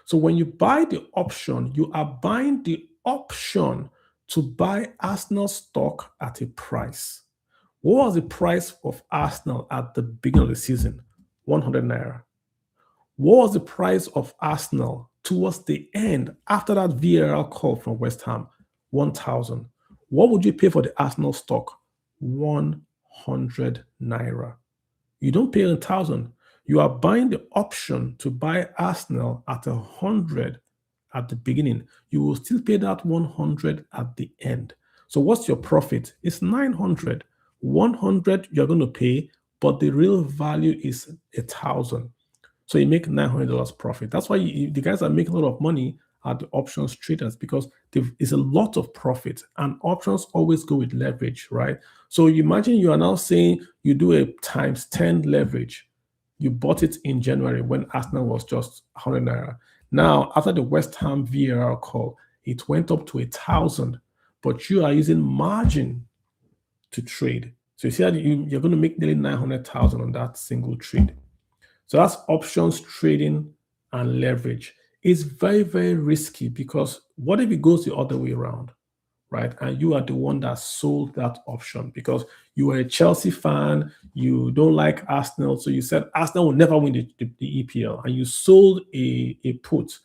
So when you buy the option, you are buying the option to buy Arsenal stock at a price. What was the price of Arsenal at the beginning of the season? 100 naira. What was the price of Arsenal towards the end after that VAR call from West Ham? 1,000. What would you pay for the Arsenal stock? 100 naira. You don't pay 1,000. You are buying the option to buy Arsenal at 100 at the beginning. You will still pay that 100 at the end. So what's your profit? It's 900. 100 you're going to pay, but the real value is 1,000. So you make $900 profit. That's why the guys that make a lot of money are the options traders, because it's a lot of profit, and options always go with leverage, right? So you imagine you are now saying you do a times 10 leverage. You bought it in January when Arsenal was just 100 naira. Now, after the West Ham VAR call, it went up to 1,000, but you are using margin to trade. So you see that you're going to make nearly 900,000 on that single trade. So that's options trading and leverage. It's very, very risky, because what if it goes the other way around, right? And you are the one that sold that option because you were a Chelsea fan, you don't like Arsenal, so you said Arsenal will never win the EPL, and you sold a put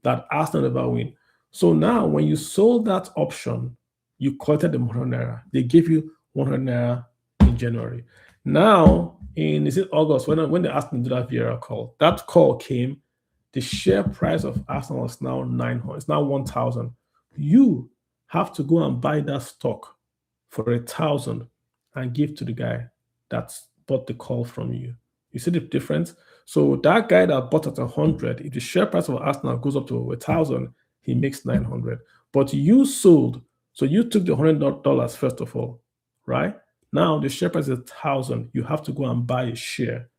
that Arsenal never win. So now when you sold that option, you collected the 100 naira. They gave you 100 naira in January. Now, is it August, when they asked me to do that VAR call, that call came, the share price of Arsenal is now 900, it's now 1,000. You have to go and buy that stock for 1,000 and give to the guy that bought the call from you. You see the difference? So that guy that bought at 100, if the share price of Arsenal goes up to 1,000, he makes 900. But you sold, so you took the $100 first of all, right? Now the share price is 1,000. You have to go and buy a share.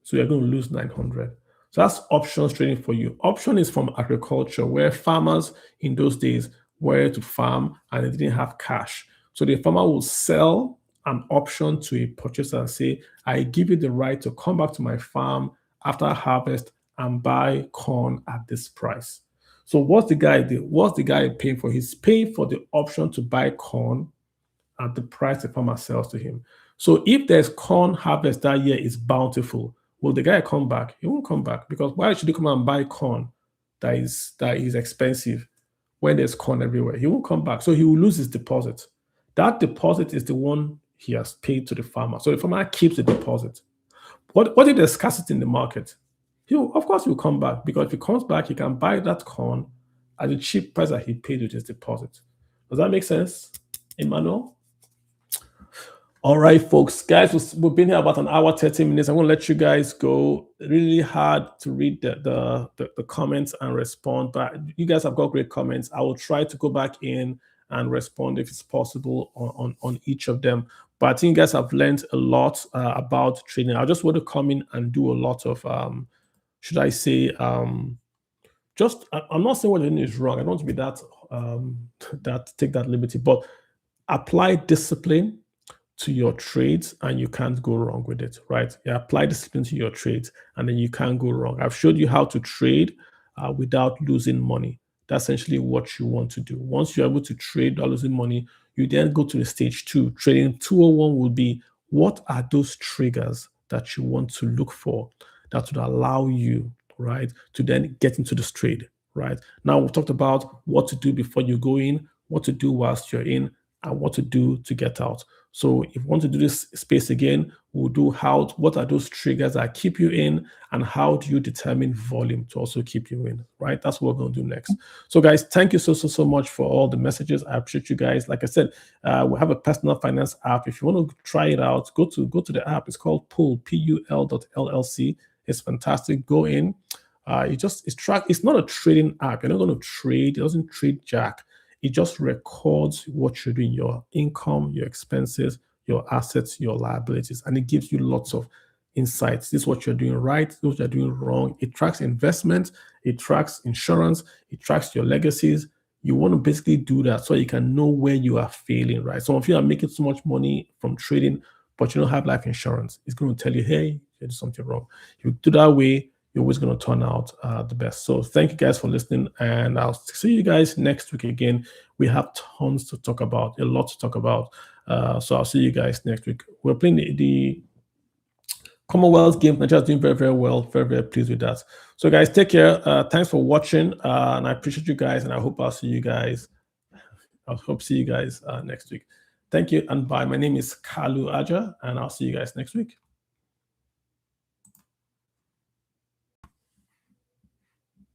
So you're going to lose 900. So that's options trading for you. Option is from agriculture, where farmers in those days were to farm and they didn't have cash. So the farmer will sell an option to a purchaser and say, I give you the right to come back to my farm after harvest and buy corn at this price. So what's the guy do? What's the guy paying for? He's paying for the option to buy corn at the price the farmer sells to him. So if there's corn harvest that year is bountiful, will the guy come back? He won't come back, because why should he come and buy corn that is expensive when there's corn everywhere? He won't come back. So he will lose his deposit. That deposit is the one he has paid to the farmer. So the farmer keeps the deposit. What if there's scarcity in the market? Of course he'll come back, because if he comes back, he can buy that corn at the cheap price that he paid with his deposit. Does that make sense, Emmanuel? All right, folks, guys, we've been here about an hour, 30 minutes. I'm going to let you guys go. Really hard to read the comments and respond, but you guys have got great comments. I will try to go back in and respond if it's possible on each of them. But I think you guys have learned a lot about trading. I just want to come in and do a lot of, should I say, I'm not saying what you're doing is wrong. I don't want to be that take that liberty, but apply discipline to your trades and you can't go wrong with it, right? You apply discipline to your trades and then you can't go wrong. I've showed you how to trade without losing money. That's essentially what you want to do. Once you're able to trade without losing money, you then go to the stage 2. Trading 201 will be, what are those triggers that you want to look for that would allow you, right, to then get into this trade, right? Now we've talked about what to do before you go in, what to do whilst you're in, and what to do to get out. So if you want to do this space again, we'll do what are those triggers that keep you in, and how do you determine volume to also keep you in, right? That's what we're going to do next. So guys, thank you so much for all the messages. I appreciate you guys. Like I said, we have a personal finance app. If you want to try it out, go to the app. It's called Pull, PUL.LLC. It's fantastic. Go in. It's not a trading app. You're not going to trade. It doesn't trade jack. It just records what you're doing, your income, your expenses, your assets, your liabilities, and it gives you lots of insights. This is what you're doing right, this is what you're doing wrong. It tracks investment, it tracks insurance, it tracks your legacies. You want to basically do that so you can know where you are failing, right? Some of you are making so much money from trading, but you don't have life insurance. It's going to tell you, hey, you did something wrong. If you do that way, you're always going to turn out the best. So thank you guys for listening, and I'll see you guys next week again. We have tons to talk about, a lot to talk about. So I'll see you guys next week. We're playing the Commonwealth game. Nigeria's doing very, very well. Very, very pleased with that. So guys, take care. Thanks for watching, and I appreciate you guys, and I hope I'll see you guys. Next week. Thank you and bye. My name is Kalu Aja, and I'll see you guys next week.